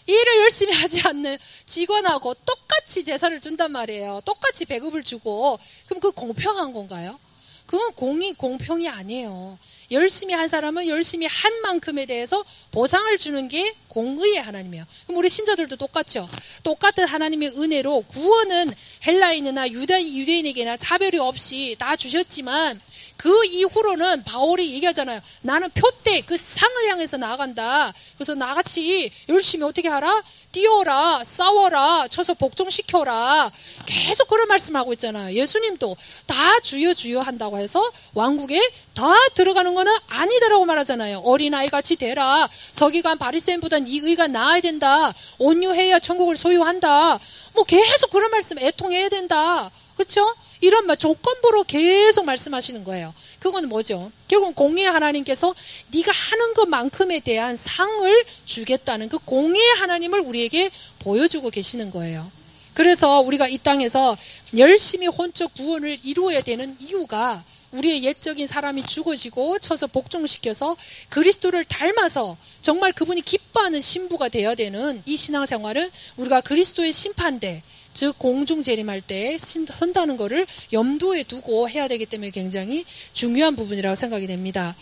일을 열심히 하지 않는 직원하고 똑같이 재산을 준단 말이에요. 똑같이 배급을 주고. 그럼 그 공평한 건가요? 그건 공평이 아니에요. 열심히 한 사람은 열심히 한 만큼에 대해서 보상을 주는 게 공의의 하나님이에요. 그럼 우리 신자들도 똑같죠. 똑같은 하나님의 은혜로 구원은 헬라인이나 유대인에게나 차별이 없이 다 주셨지만 그 이후로는 바울이 얘기하잖아요. 나는 표대 그 상을 향해서 나아간다. 그래서 나같이 열심히 어떻게 하라? 뛰어라, 싸워라, 쳐서 복종시켜라. 계속 그런 말씀을 하고 있잖아요. 예수님도 다 주여 주여 한다고 해서 왕국에 다 들어가는 거는 아니다라고 말하잖아요. 어린아이같이 되라. 서기관 바리새인보다 네 의가 나아야 된다. 온유해야 천국을 소유한다. 뭐 계속 그런 말씀 애통해야 된다. 그렇죠? 이런 조건부로 계속 말씀하시는 거예요. 그건 뭐죠? 결국은 공의의 하나님께서 네가 하는 것만큼에 대한 상을 주겠다는 그 공의의 하나님을 우리에게 보여주고 계시는 거예요. 그래서 우리가 이 땅에서 열심히 혼적 구원을 이루어야 되는 이유가 우리의 옛적인 사람이 죽어지고 쳐서 복종시켜서 그리스도를 닮아서 정말 그분이 기뻐하는 신부가 되어야 되는 이 신앙생활은 우리가 그리스도의 심판대 즉 공중 재림할 때 한다는 것을 염두에 두고 해야 되기 때문에 굉장히 중요한 부분이라고 생각이 됩니다.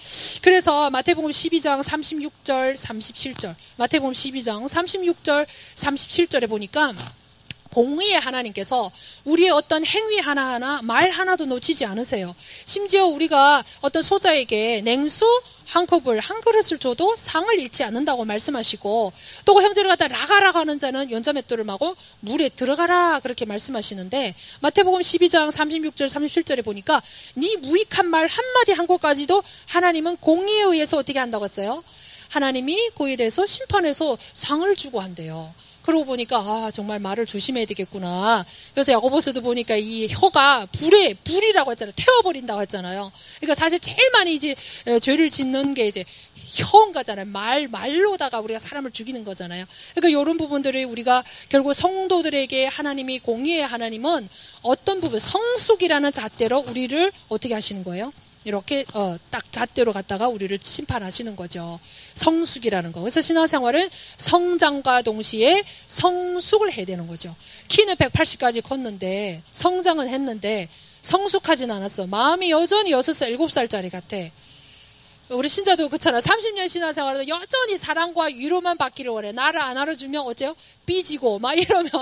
그래서 마태복음 12장 36절 37절 마태복음 12장 36절 37절에 보니까 공의의 하나님께서 우리의 어떤 행위 하나하나 말 하나도 놓치지 않으세요. 심지어 우리가 어떤 소자에게 냉수 한 그릇을 줘도 상을 잃지 않는다고 말씀하시고 또 그 형제를 갖다 라가라고 하는 자는 연자맷돌을 마고 물에 들어가라 그렇게 말씀하시는데 마태복음 12장 36절 37절에 보니까 네 무익한 말 한마디 한 것까지도 하나님은 공의에 의해서 어떻게 한다고 했어요? 하나님이 그에 대해서 심판해서 상을 주고 한대요. 그러고 보니까 정말 말을 조심해야 되겠구나. 그래서 야고보서도 보니까 이 혀가 불이라고 했잖아요. 태워버린다고 했잖아요. 그러니까 사실 제일 많이 이제 죄를 짓는 게 이제 혀인 거잖아요. 말로다가 우리가 사람을 죽이는 거잖아요. 그러니까 이런 부분들을 우리가 결국 성도들에게 하나님이 공의의 하나님은 어떤 부분 성숙이라는 잣대로 우리를 어떻게 하시는 거예요? 이렇게 딱 잣대로 갖다가 우리를 심판하시는 거죠. 성숙이라는 거. 그래서 신앙생활은 성장과 동시에 성숙을 해야 되는 거죠. 키는 180까지 컸는데 성장은 했는데 성숙하진 않았어. 마음이 여전히 6살, 7살짜리 같아. 우리 신자도 그렇잖아. 30년 신앙생활에도 여전히 사랑과 위로만 받기를 원해. 나를 안 알아주면 어째요? 삐지고 막 이러면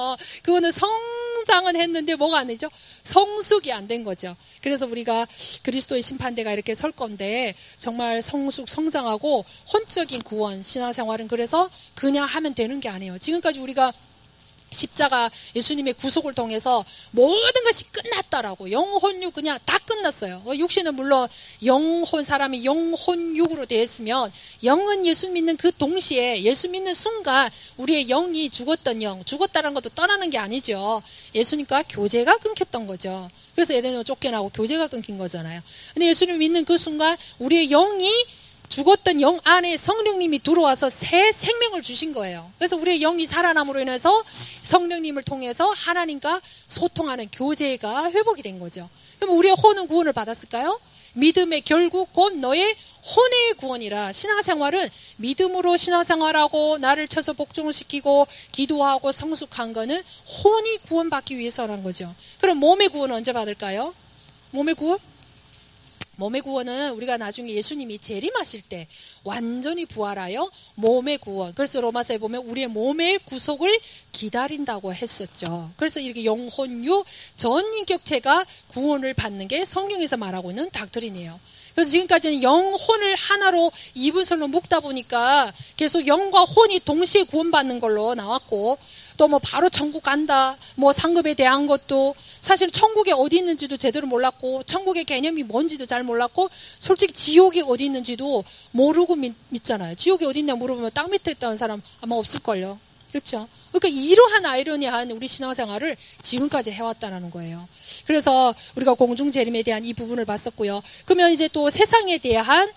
그거는 성장은 했는데 뭐가 안 되죠? 성숙이 안 된 거죠. 그래서 우리가 그리스도의 심판대가 이렇게 설 건데 정말 성숙, 성장하고 혼적인 구원, 신앙생활은 그래서 그냥 하면 되는 게 아니에요. 지금까지 우리가 십자가 예수님의 구속을 통해서 모든 것이 끝났다라고, 영혼육 그냥 다 끝났어요. 육신은 물론 영혼, 사람이 영혼육으로 되어 있으면 영은 예수 믿는 그 동시에, 예수 믿는 순간 우리의 영이 죽었던 영, 죽었다는 것도 떠나는 게 아니죠. 예수님과 교제가 끊겼던 거죠. 그래서 에덴으로 쫓겨나고 교제가 끊긴 거잖아요. 근데 예수님을 믿는 그 순간 우리의 영이, 죽었던 영 안에 성령님이 들어와서 새 생명을 주신 거예요. 그래서 우리의 영이 살아남으로 인해서 성령님을 통해서 하나님과 소통하는 교제가 회복이 된 거죠. 그럼 우리의 혼은 구원을 받았을까요? 믿음의 결국 곧 너의 혼의 구원이라. 신앙생활은 믿음으로 신앙생활하고 나를 쳐서 복종을 시키고 기도하고 성숙한 거는 혼이 구원받기 위해서라는 거죠. 그럼 몸의 구원은 언제 받을까요? 몸의 구원? 몸의 구원은 우리가 나중에 예수님이 재림하실 때 완전히 부활하여 몸의 구원. 그래서 로마서에 보면 우리의 몸의 구속을 기다린다고 했었죠. 그래서 이렇게 영혼유 전인격체가 구원을 받는 게 성경에서 말하고 있는 닥트린이에요. 그래서 지금까지는 영혼을 하나로 이분설로 묶다 보니까 계속 영과 혼이 동시에 구원받는 걸로 나왔고, 또 뭐 바로 천국 간다, 뭐 상급에 대한 것도 사실 천국에 어디 있는지도 제대로 몰랐고, 천국의 개념이 뭔지도 잘 몰랐고, 솔직히 지옥이 어디 있는지도 모르고 믿잖아요. 지옥이 어디 있냐 물어보면 땅 밑에 있다는 사람 아마 없을걸요. 그렇죠? 그러니까 이러한 아이러니한 우리 신앙생활을 지금까지 해왔다는 거예요. 그래서 우리가 공중재림에 대한 이 부분을 봤었고요. 그러면 이제 또 세상에 대한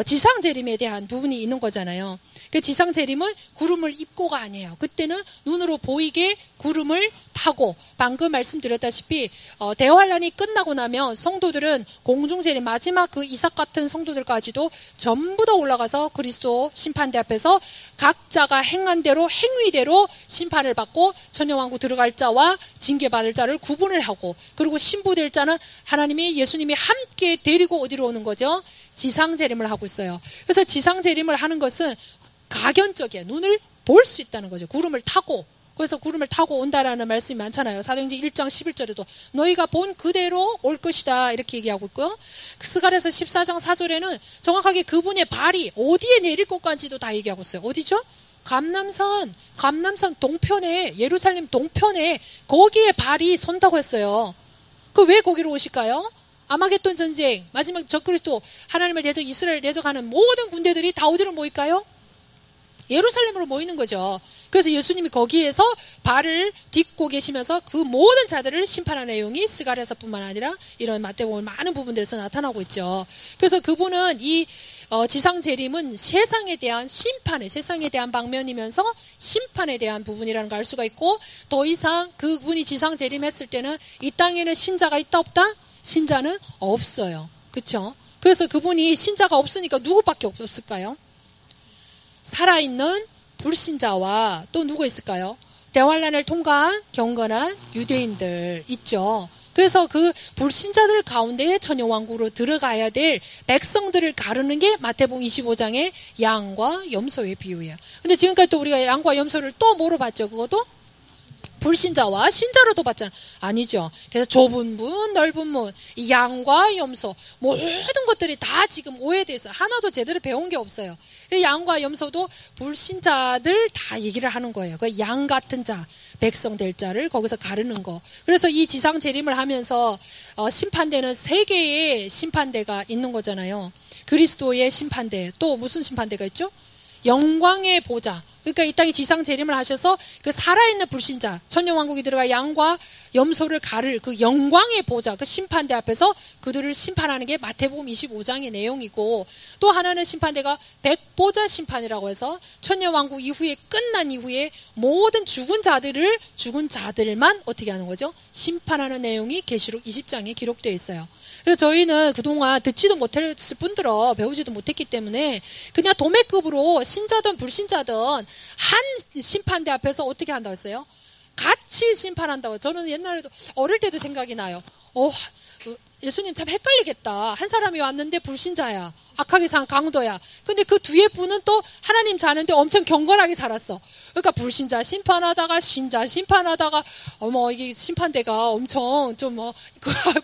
지상재림에 대한 부분이 있는 거잖아요. 그 지상재림은 구름을 입고가 아니에요. 그때는 눈으로 보이게 구름을 타고, 방금 말씀드렸다시피 대환란이 끝나고 나면 성도들은 공중재림, 마지막 그 이삭 같은 성도들까지도 전부 다 올라가서 그리스도 심판대 앞에서 각자가 행한 대로 행위대로 심판을 받고 천년왕국 들어갈 자와 징계받을 자를 구분을 하고, 그리고 신부될 자는 하나님이, 예수님이 함께 데리고 어디로 오는 거죠? 지상재림을 하고 있어요. 그래서 지상재림을 하는 것은 가견적이에요. 눈을 볼 수 있다는 거죠. 구름을 타고. 그래서 구름을 타고 온다라는 말씀이 많잖아요. 사도행전 1장 11절에도 너희가 본 그대로 올 것이다 이렇게 얘기하고 있고요. 스가랴서 14장 4절에는 정확하게 그분의 발이 어디에 내릴 것까지도 다 얘기하고 있어요. 어디죠? 감람산 동편에, 예루살렘 동편에 거기에 발이 선다고 했어요. 그 왜 거기로 오실까요? 아마겟돈 전쟁, 마지막 적그리스도, 하나님을 대적, 이스라엘 대적하는 모든 군대들이 다 어디로 모일까요? 예루살렘으로 모이는 거죠. 그래서 예수님이 거기에서 발을 딛고 계시면서 그 모든 자들을 심판하는 내용이 스가랴서뿐만 아니라 이런 마태복음 많은 부분들에서 나타나고 있죠. 그래서 그분은 이 지상재림은 세상에 대한 심판에, 세상에 대한 방면이면서 심판에 대한 부분이라는 걸 알 수가 있고, 더 이상 그분이 지상재림했을 때는 이 땅에는 신자가 있다 없다? 신자는 없어요. 그렇죠? 그래서 그분이 신자가 없으니까 누구밖에 없을까요? 살아있는 불신자와 또 누구 있을까요? 대환란을 통과한 경건한 유대인들 있죠. 그래서 그 불신자들 가운데 천년왕국으로 들어가야 될 백성들을 가르는 게 마태복음 25장의 양과 염소의 비유예요. 근데 지금까지 또 우리가 양과 염소를 또 뭐로 봤죠? 그것도 불신자와 신자로도 봤잖아요. 아니죠. 그래서 좁은 문, 넓은 문, 이 양과 염소, 모든 것들이 다 지금 오해돼 있어요. 하나도 제대로 배운 게 없어요. 양과 염소도 불신자들 다 얘기를 하는 거예요. 그 양 같은 자, 백성 될 자를 거기서 가르는 거. 그래서 이 지상 재림을 하면서 심판대는 세 개의 심판대가 있는 거잖아요. 그리스도의 심판대, 또 무슨 심판대가 있죠? 영광의 보좌. 그러니까 이 땅에 지상 재림을 하셔서 그 살아있는 불신자, 천년왕국이 들어갈 양과 염소를 가를 그 영광의 보좌, 그 심판대 앞에서 그들을 심판하는 게 마태복음 25장의 내용이고, 또 하나는 심판대가 백보자 심판이라고 해서 천년왕국 이후에, 끝난 이후에 모든 죽은 자들만 어떻게 하는 거죠? 심판하는 내용이 계시록 20장에 기록되어 있어요. 그래서 저희는 그동안 듣지도 못했을 뿐더러 배우지도 못했기 때문에 그냥 도매급으로 신자든 불신자든 한 심판대 앞에서 어떻게 한다고 했어요? 같이 심판한다고. 저는 옛날에도 어릴 때도 생각이 나요. 예수님 참 헷갈리겠다. 한 사람이 왔는데 불신자야. 악하게 산 강도야. 근데 그 뒤에 분은 또 하나님 자는데 엄청 경건하게 살았어. 그러니까 불신자 심판하다가 신자 심판하다가 이게 심판대가 엄청 좀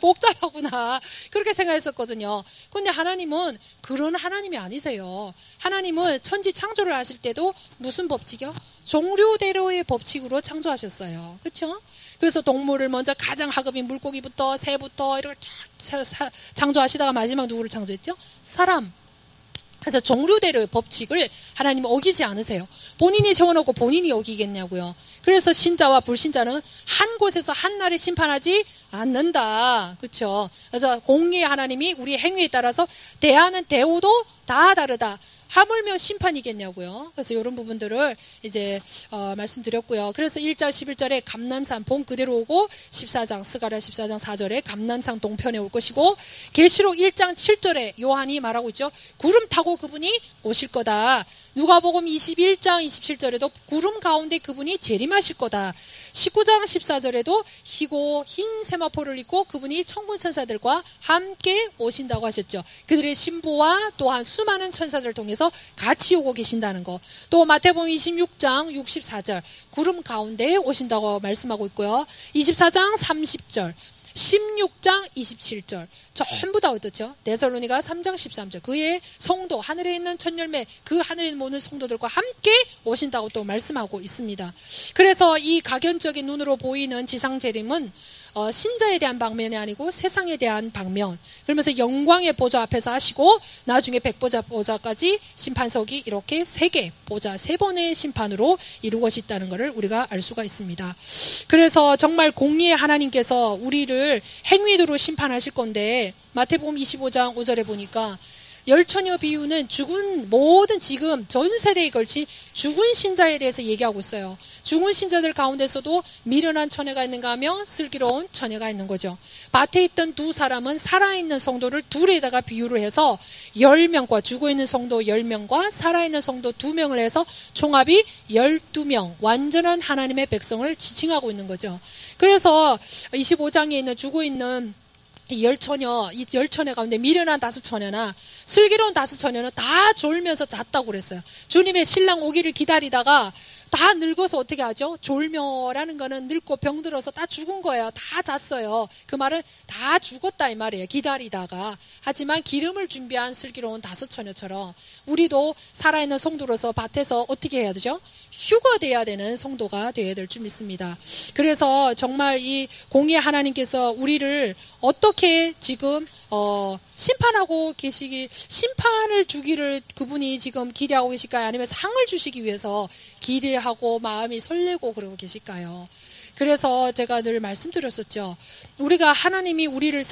복잡하구나. 그렇게 생각했었거든요. 근데 하나님은 그런 하나님이 아니세요. 하나님은 천지 창조를 하실 때도 무슨 법칙이요? 종류대로의 법칙으로 창조하셨어요. 그렇죠? 그래서 동물을 먼저 가장 하급인 물고기부터 새부터 이렇게 창조하시다가 마지막 누구를 창조했죠? 사람. 그래서 종류대로의 법칙을 하나님은 어기지 않으세요. 본인이 세워놓고 본인이 어기겠냐고요. 그래서 신자와 불신자는 한 곳에서 한 날에 심판하지 않는다. 그렇죠? 그래서 공의의 하나님이 우리의 행위에 따라서 대하는 대우도 다 다르다. 하물며 심판이겠냐고요. 그래서 이런 부분들을 이제 말씀드렸고요. 그래서 1장 11절에 감람산 본 그대로 오고 14장 스가랴 14장 4절에 감람산 동편에 올 것이고 계시록 1장 7절에 요한이 말하고 있죠. 구름 타고 그분이 오실 거다. 누가복음 21장 27절에도 구름 가운데 그분이 재림하실 거다. 19장 14절에도 희고 흰 세마포를 입고 그분이 천군 천사들과 함께 오신다고 하셨죠. 그들의 신부와 또한 수많은 천사들을 통해서 같이 오고 계신다는 거. 또 마태복음 26장 64절 구름 가운데 오신다고 말씀하고 있고요. 24장 30절 16장 27절 전부 다 어떻죠? 데살로니가 3장 13절 그의 성도 하늘에 있는 천열매 그 하늘에 있는 모든 성도들과 함께 오신다고 또 말씀하고 있습니다. 그래서 이 가견적인 눈으로 보이는 지상 재림은 신자에 대한 방면이 아니고 세상에 대한 방면. 그러면서 영광의 보좌 앞에서 하시고 나중에 백보자까지 심판석이 이렇게 3개 보좌 3번의 심판으로 이루어질 것이 있다는 것을 우리가 알 수가 있습니다. 그래서 정말 공의의 하나님께서 우리를 행위대로 심판하실 건데 마태복음 25장 5절에 보니까 열처녀 비유는 죽은 모든 지금 전 세대에 걸친 죽은 신자에 대해서 얘기하고 있어요. 죽은 신자들 가운데서도 미련한 처녀가 있는가 하며 슬기로운 처녀가 있는 거죠. 밭에 있던 두 사람은 살아있는 성도를 둘에다가 비유를 해서 10명과 죽어있는 성도 10명과 살아있는 성도 2명을 해서 총합이 12명 완전한 하나님의 백성을 지칭하고 있는 거죠. 그래서 25장에 있는 죽어있는 이 열처녀 가운데 미련한 5처녀나 슬기로운 5처녀는 다 졸면서 잤다고 그랬어요. 주님의 신랑 오기를 기다리다가 다 늙어서 어떻게 하죠? 졸며라는 거는 늙고 병들어서 다 죽은 거예요. 다 잤어요. 그 말은 다 죽었다 이 말이에요. 기다리다가. 하지만 기름을 준비한 슬기로운 5처녀처럼 우리도 살아있는 성도로서 밭에서 어떻게 해야 되죠? 휴거돼야 되는 성도가 되어야 될 줄 믿습니다. 그래서 정말 이 공의의 하나님께서 우리를 어떻게 지금 심판하고 심판을 주기를 그분이 지금 기대하고 계실까요? 아니면 상을 주시기 위해서 기대하고 마음이 설레고 그러고 계실까요? 그래서 제가 늘 말씀드렸었죠. 우리가 하나님이 우리를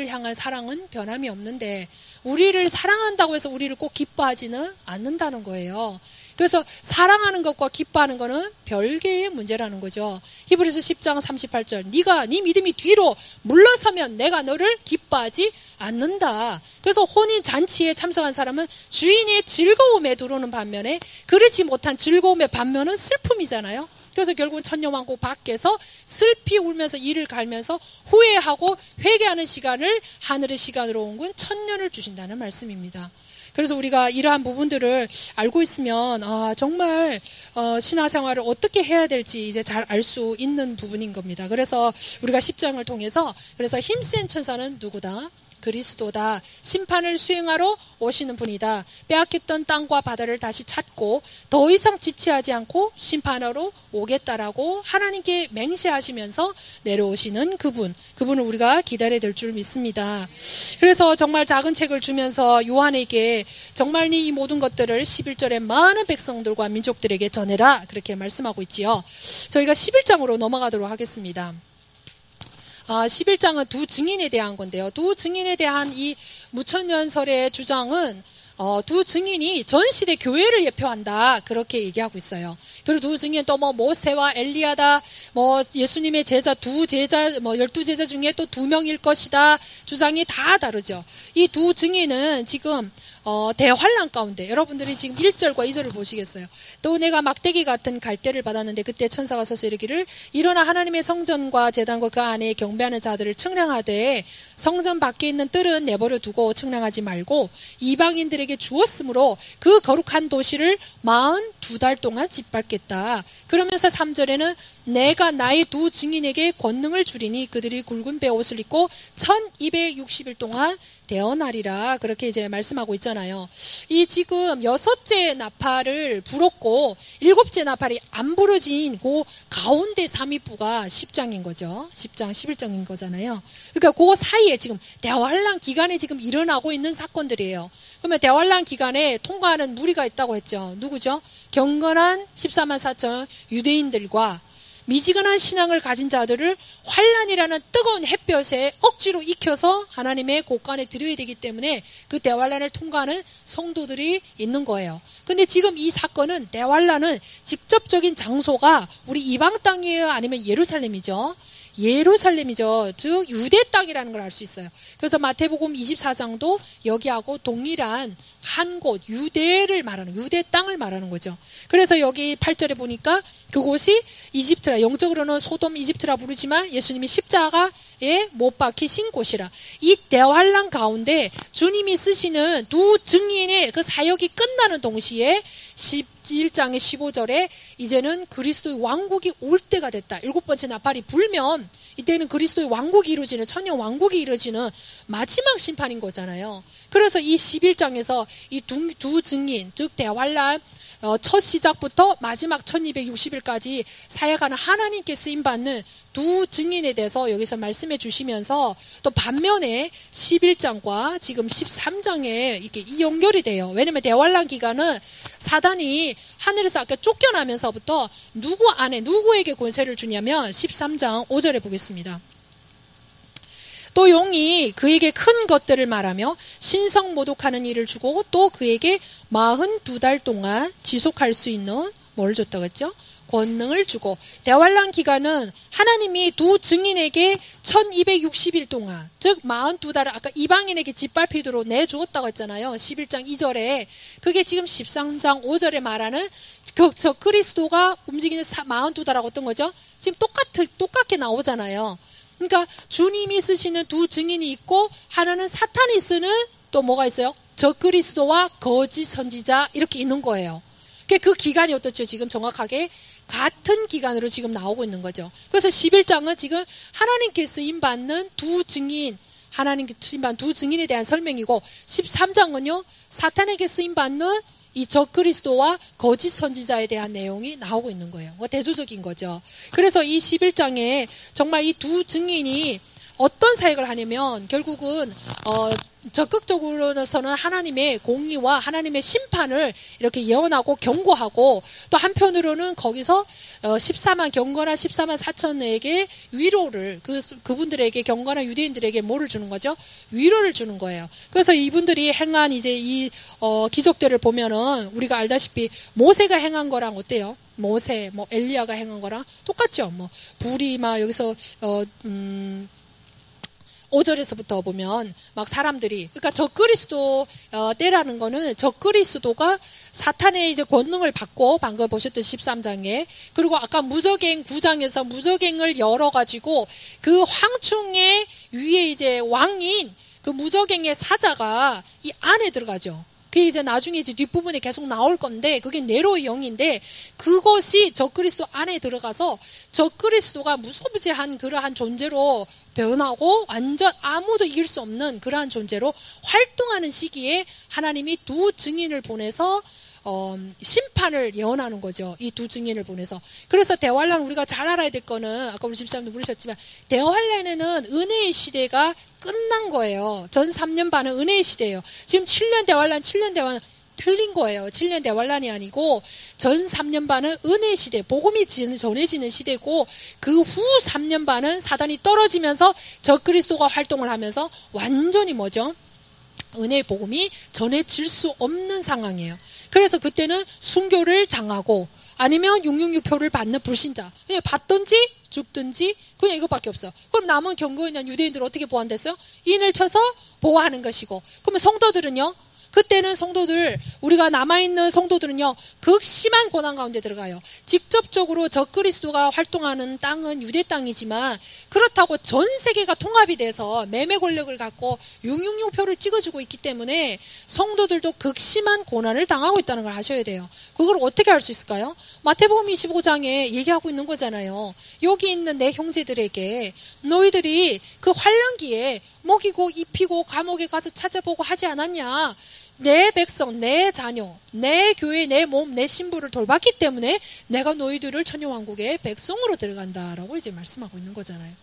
향한 사랑은 변함이 없는데 우리를 사랑한다고 해서 우리를 꼭 기뻐하지는 않는다는 거예요. 그래서 사랑하는 것과 기뻐하는 것은 별개의 문제라는 거죠. 히브리서 10장 38절 네 믿음이 뒤로 물러서면 내가 너를 기뻐하지 않는다. 그래서 혼인 잔치에 참석한 사람은 주인의 즐거움에 들어오는 반면에 그렇지 못한 즐거움의 반면은 슬픔이잖아요. 그래서 결국은 천녀왕국 밖에서 슬피 울면서 이를 갈면서 후회하고 회개하는 시간을 하늘의 시간으로 옮긴 천년을 주신다는 말씀입니다. 그래서 우리가 이러한 부분들을 알고 있으면 정말 신앙생활을 어떻게 해야 될지 이제 잘 알 수 있는 부분인 겁니다. 그래서 우리가 10장을 통해서 그래서 힘센 천사는 누구다? 그리스도다. 심판을 수행하러 오시는 분이다. 빼앗겼던 땅과 바다를 다시 찾고 더 이상 지체하지 않고 심판하러 오겠다라고 하나님께 맹세하시면서 내려오시는 그분을 우리가 기다려야 될 줄 믿습니다. 그래서 정말 작은 책을 주면서 요한에게 정말 이 모든 것들을 11절에 많은 백성들과 민족들에게 전해라 그렇게 말씀하고 있지요. 저희가 11장으로 넘어가도록 하겠습니다. 11장은 두 증인에 대한 건데요. 두 증인에 대한 이 무천년설의 주장은 두 증인이 전 시대 교회를 예표한다 그렇게 얘기하고 있어요. 그리고 두 증인 또 모세와 엘리야다, 예수님의 제자 12제자 중에 또 2명일 것이다 주장이 다 다르죠. 이 두 증인은 지금 대환란 가운데 여러분들이 지금 1절과 2절을 보시겠어요. 또 내가 막대기 같은 갈대를 받았는데 그때 천사가 서서 이르기를 일어나 하나님의 성전과 제단과 그 안에 경배하는 자들을 측량하되 성전 밖에 있는 뜰은 내버려 두고 측량하지 말고 이방인들에게 주었으므로 그 거룩한 도시를 42달 동안 짓밟겠다. 그러면서 3절에는 내가 나의 두 증인에게 권능을 주리니 그들이 굵은 베옷을 입고 1260일 동안 대언하리라. 그렇게 이제 말씀하고 있잖아요. 이 지금 6째 나팔을 불었고 7째 나팔이 안 부러진 그 가운데 3위부가 10장인 거죠. 10장, 11장인 거잖아요. 그러니까 그 사이에 지금 대환란 기간에 지금 일어나고 있는 사건들이에요. 그러면 대환란 기간에 통과하는 무리가 있다고 했죠. 누구죠? 경건한 14만 4천 유대인들과 미지근한 신앙을 가진 자들을 환란이라는 뜨거운 햇볕에 억지로 익혀서 하나님의 곳간에 들여야 되기 때문에 그 대환란을 통과하는 성도들이 있는 거예요. 근데 지금 이 사건은 대환란은 직접적인 장소가 우리 이방 땅이에요? 아니면 예루살렘이죠? 예루살렘이죠. 즉 유대 땅이라는 걸 알 수 있어요. 그래서 마태복음 24장도 여기하고 동일한 한 곳 유대를 말하는 유대 땅을 말하는 거죠. 그래서 여기 8절에 보니까 그곳이 이집트라, 영적으로는 소돔 이집트라 부르지만 예수님이 십자가에 못 박히신 곳이라. 이 대환란 가운데 주님이 쓰시는 두 증인의 그 사역이 끝나는 동시에 11장의 15절에 이제는 그리스도의 왕국이 올 때가 됐다. 7번째 나팔이 불면 이때는 그리스도의 왕국이 이루어지는, 천년 왕국이 이루어지는 마지막 심판인 거잖아요. 그래서 이 11장에서 이 두 증인, 즉 대환란 첫 시작부터 마지막 1260일까지 사역하는 하나님께 쓰임받는 두 증인에 대해서 여기서 말씀해 주시면서 또 반면에 11장과 지금 13장에 이렇게 연결이 돼요. 왜냐면 대환란 기간은 사단이 하늘에서 아까 쫓겨나면서부터 누구에게 권세를 주냐면 13장 5절에 보겠습니다. 또 용이 그에게 큰 것들을 말하며 신성 모독하는 일을 주고 또 그에게 42달 동안 지속할 수 있는 뭘 줬다고 했죠? 권능을 주고. 대환란 기간은 하나님이 두 증인에게 1260일 동안, 즉 42달을 아까 이방인에게 짓밟히도록 내주었다고 했잖아요. 11장 2절에. 그게 지금 13장 5절에 말하는 저 그리스도가 움직이는 42달하고 어떤 거죠? 지금 똑같게 나오잖아요. 그러니까 주님이 쓰시는 두 증인이 있고 하나는 사탄이 쓰는 또 뭐가 있어요? 적그리스도와 거짓 선지자 이렇게 있는 거예요. 그 기간이 어떻죠? 지금 정확하게 같은 기간으로 지금 나오고 있는 거죠. 그래서 11장은 지금 하나님께 쓰임받는 두 증인, 하나님께 쓰임받는 두 증인에 대한 설명이고 13장은요 사탄에게 쓰임받는 이 적그리스도와 거짓 선지자에 대한 내용이 나오고 있는 거예요. 대조적인 거죠. 그래서 이 11장에 정말 이 두 증인이 어떤 사역을 하냐면 결국은 적극적으로서는 하나님의 공의와 하나님의 심판을 이렇게 예언하고 경고하고 또 한편으로는 거기서 14만 경건한 14만 4천에게 위로를 그분들에게 경건한 유대인들에게 뭐를 주는 거죠? 위로를 주는 거예요. 그래서 이분들이 행한 이제 이 기적들을 보면은 우리가 알다시피 모세가 행한 거랑 어때요? 모세, 엘리야가 행한 거랑 똑같죠. 불이 막 여기서 5절에서부터 보면 막 사람들이, 그러니까 적그리스도 때라는 거는 적그리스도가 사탄의 이제 권능을 받고 방금 보셨듯이 13장에, 그리고 아까 무저갱 9장에서 무저갱을 열어가지고 그 황충의 위에 이제 왕인 그 무저갱의 사자가 이 안에 들어가죠. 그게 이제 나중에 이제 뒷부분에 계속 나올 건데 그게 네로의 영인데 그것이 적그리스도 안에 들어가서 적그리스도가 무소부재한 그러한 존재로 변하고 완전 아무도 이길 수 없는 그러한 존재로 활동하는 시기에 하나님이 두 증인을 보내서 심판을 예언하는 거죠. 이 두 증인을 보내서. 그래서 대환란 우리가 잘 알아야 될 거는 아까 우리 집사님도 물으셨지만 대환란에는 은혜의 시대가 끝난 거예요. 전 3년 반은 은혜의 시대예요. 지금 7년 대환란, 7년 대환란 틀린 거예요. 7년 대환란이 아니고 전 3년 반은 은혜의 시대, 복음이 전해지는 시대고 그 후 3년 반은 사단이 떨어지면서 적그리스도가 활동을 하면서 완전히 뭐죠? 은혜의 복음이 전해질 수 없는 상황이에요. 그래서 그때는 순교를 당하고 아니면 666표를 받는 불신자. 그냥 받든지 죽든지 그냥 이것밖에 없어. 그럼 남은 경건한 유대인들은 어떻게 보완됐어요? 인을 쳐서 보호하는 것이고. 그러면 성도들은요? 그때는 성도들, 우리가 남아있는 성도들은요, 극심한 고난 가운데 들어가요. 직접적으로 적그리스도가 활동하는 땅은 유대 땅이지만 그렇다고 전 세계가 통합이 돼서 매매 권력을 갖고 666표를 찍어주고 있기 때문에 성도들도 극심한 고난을 당하고 있다는 걸 아셔야 돼요. 그걸 어떻게 알 수 있을까요? 마태복음 25장에 얘기하고 있는 거잖아요. 여기 있는 내 형제들에게 너희들이 그 환난기에 먹이고 입히고 감옥에 가서 찾아보고 하지 않았냐? 내 백성, 내 자녀, 내 교회, 내 몸, 내 신부를 돌봤기 때문에 내가 너희들을 천년왕국의 백성으로 들어간다라고 이제 말씀하고 있는 거잖아요.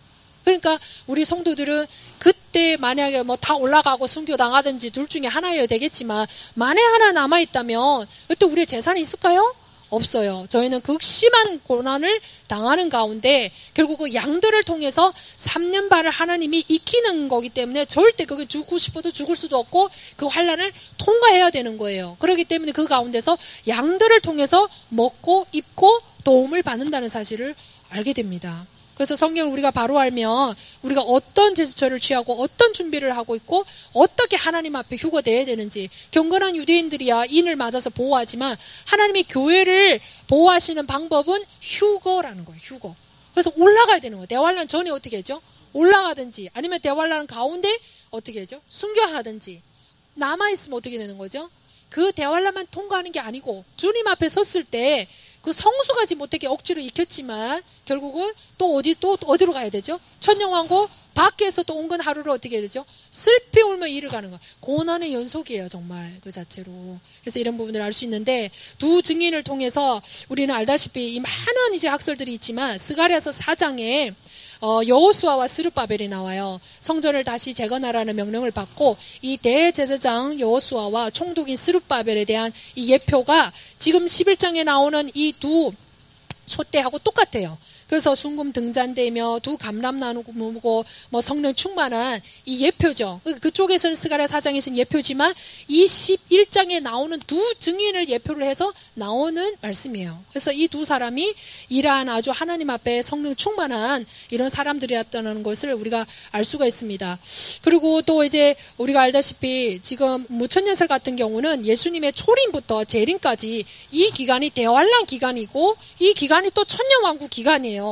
그러니까 우리 성도들은 그때 만약에 뭐 다 올라가고 순교당하든지 둘 중에 하나여야 되겠지만 만에 하나 남아있다면 그때 우리의 재산이 있을까요? 없어요. 저희는 극심한 고난을 당하는 가운데 결국 그 양들을 통해서 3년반을 하나님이 익히는 거기 때문에 절대 그게 죽고 싶어도 죽을 수도 없고 그 환난을 통과해야 되는 거예요. 그렇기 때문에 그 가운데서 양들을 통해서 먹고 입고 도움을 받는다는 사실을 알게 됩니다. 그래서 성경을 우리가 바로 알면 우리가 어떤 제스처를 취하고 어떤 준비를 하고 있고 어떻게 하나님 앞에 휴거돼야 되는지, 경건한 유대인들이야 인을 맞아서 보호하지만 하나님의 교회를 보호하시는 방법은 휴거라는 거예요. 휴거. 그래서 올라가야 되는 거예요. 대환란 전에 어떻게 하죠? 올라가든지 아니면 대환란 가운데 어떻게 하죠? 순교하든지. 남아있으면 어떻게 되는 거죠? 그 대환란만 통과하는 게 아니고 주님 앞에 섰을 때 그 성수가지 못하게 억지로 익혔지만 결국은 또 어디로 가야 되죠? 천년왕국 밖에서 또 온건 하루를 어떻게 해야 되죠? 슬피 울며 이를 가는 거. 고난의 연속이에요, 정말 그 자체로. 그래서 이런 부분들을 알 수 있는데 두 증인을 통해서 우리는 알다시피 이 많은 이제 학설들이 있지만 스가랴서 4장에 여호수아와 스룹바벨이 나와요. 성전을 다시 재건하라는 명령을 받고 이 대제사장 여호수아와 총독인 스룹바벨에 대한 이 예표가 지금 11장에 나오는 이 두 촛대하고 똑같아요. 그래서 순금 등잔대며 두 감람 나누고 뭐 성령 충만한 이 예표죠. 그쪽에서는 스가랴 4장에서는 예표지만 이 11장에 나오는 두 증인을 예표를 해서 나오는 말씀이에요. 그래서 이 두 사람이 이러한 아주 하나님 앞에 성령 충만한 이런 사람들이었다는 것을 우리가 알 수가 있습니다. 그리고 또 이제 우리가 알다시피 지금 무천년설 같은 경우는 예수님의 초림부터 재림까지 이 기간이 대환란 기간이고 이 기간이 또 천년왕국 기간이에요.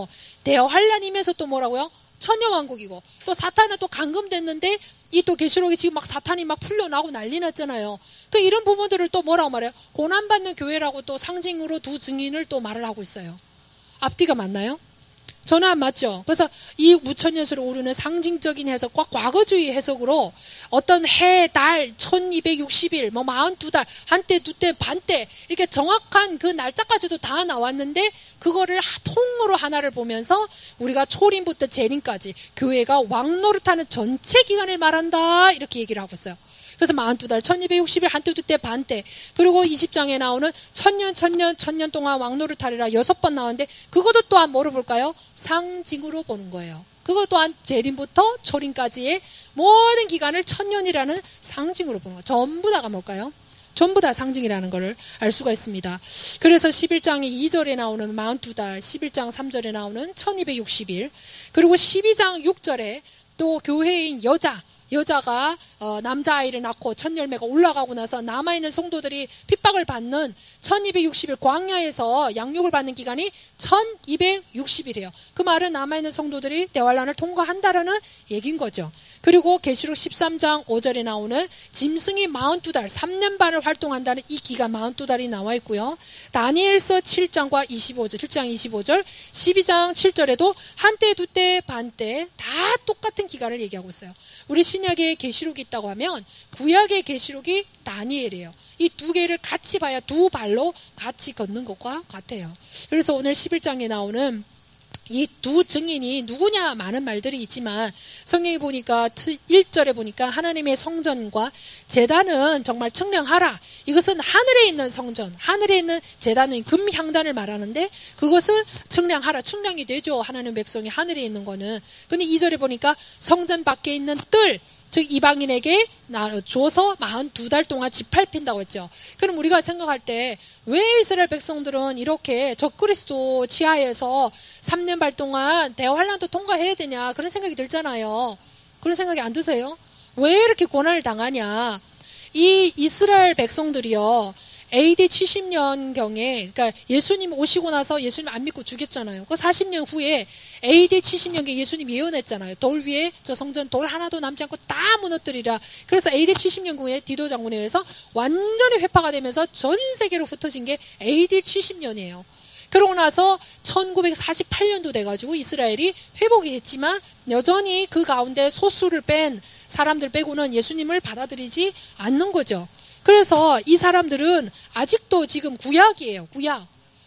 대환란이면서 또 뭐라고요? 천년왕국이고 또 사탄은 또 감금됐는데 이 또 계시록에 지금 막 사탄이 막 풀려나고 난리 났잖아요. 그 이런 부분들을 또 뭐라고 말해요? 고난받는 교회라고 또 상징으로 두 증인을 또 말을 하고 있어요. 앞뒤가 맞나요? 저는 안 맞죠. 그래서 이 무천년설을 오르는 상징적인 해석과 과거주의 해석으로 어떤 해, 달, 1260일, 뭐 42달, 한때, 두때, 반때 이렇게 정확한 그 날짜까지도 다 나왔는데 그거를 통으로 하나를 보면서 우리가 초림부터 재림까지 교회가 왕노릇하는 전체 기간을 말한다 이렇게 얘기를 하고 있어요. 그래서 42달, 1260일, 한때, 두때, 반때, 그리고 20장에 나오는 천년 동안 왕노릇하리라 6번 나오는데 그것도 또한 뭐로 볼까요? 상징으로 보는 거예요. 그것 또한 재림부터 초림까지의 모든 기간을 천년이라는 상징으로 보는 거예요. 전부 다가 뭘까요? 전부 다 상징이라는 것을 알 수가 있습니다. 그래서 11장의 2절에 나오는 42달, 11장 3절에 나오는 1260일, 그리고 12장 6절에 또 교회인 여자가 남자아이를 낳고 첫 열매가 올라가고 나서 남아있는 성도들이 핍박을 받는 1260일 광야에서 양육을 받는 기간이 1260일이에요. 그 말은 남아있는 성도들이 대환란을 통과한다라는 얘기인 거죠. 그리고 계시록 13장 5절에 나오는 짐승이 42달 3년 반을 활동한다는 이 기간 42달이 나와 있고요. 다니엘서 7장과 25절 7장 25절 12장 7절에도 한때 두때 반때 다 똑같은 기간을 얘기하고 있어요. 우리 신약에 계시록이 있다고 하면 구약의 계시록이 다니엘이에요. 이 두 개를 같이 봐야 두 발로 같이 걷는 것과 같아요. 그래서 오늘 11장에 나오는 이 두 증인이 누구냐 많은 말들이 있지만 성경에 보니까 1절에 보니까 하나님의 성전과 제단은 정말 청량하라. 이것은 하늘에 있는 성전, 하늘에 있는 제단은 금향단을 말하는데 그것은 청량하라. 청량이 되죠. 하나님 백성이 하늘에 있는 거는. 근데 2절에 보니까 성전 밖에 있는 뜰, 즉 이방인에게 줘서 42달 동안 지팔핀다고 했죠. 그럼 우리가 생각할 때 왜 이스라엘 백성들은 이렇게 적그리스도 치하에서 3년 반 동안 대환란도 통과해야 되냐 그런 생각이 들잖아요. 그런 생각이 안 드세요? 왜 이렇게 고난을 당하냐? 이 이스라엘 백성들이요, AD 70년경에, 그러니까 예수님 오시고 나서 예수님 안 믿고 죽였잖아요. 그 40년 후에 AD 70년경에 예수님 예언했잖아요. 돌 위에 저 성전 돌 하나도 남지 않고 다 무너뜨리라. 그래서 AD 70년 후에 디도 장군에 의해서 완전히 회파가 되면서 전 세계로 흩어진 게 AD 70년이에요. 그러고 나서 1948년도 돼가지고 이스라엘이 회복이 됐지만 여전히 그 가운데 소수를 뺀 사람들 빼고는 예수님을 받아들이지 않는 거죠. 그래서 이 사람들은 아직도 지금 구약이에요. 구약.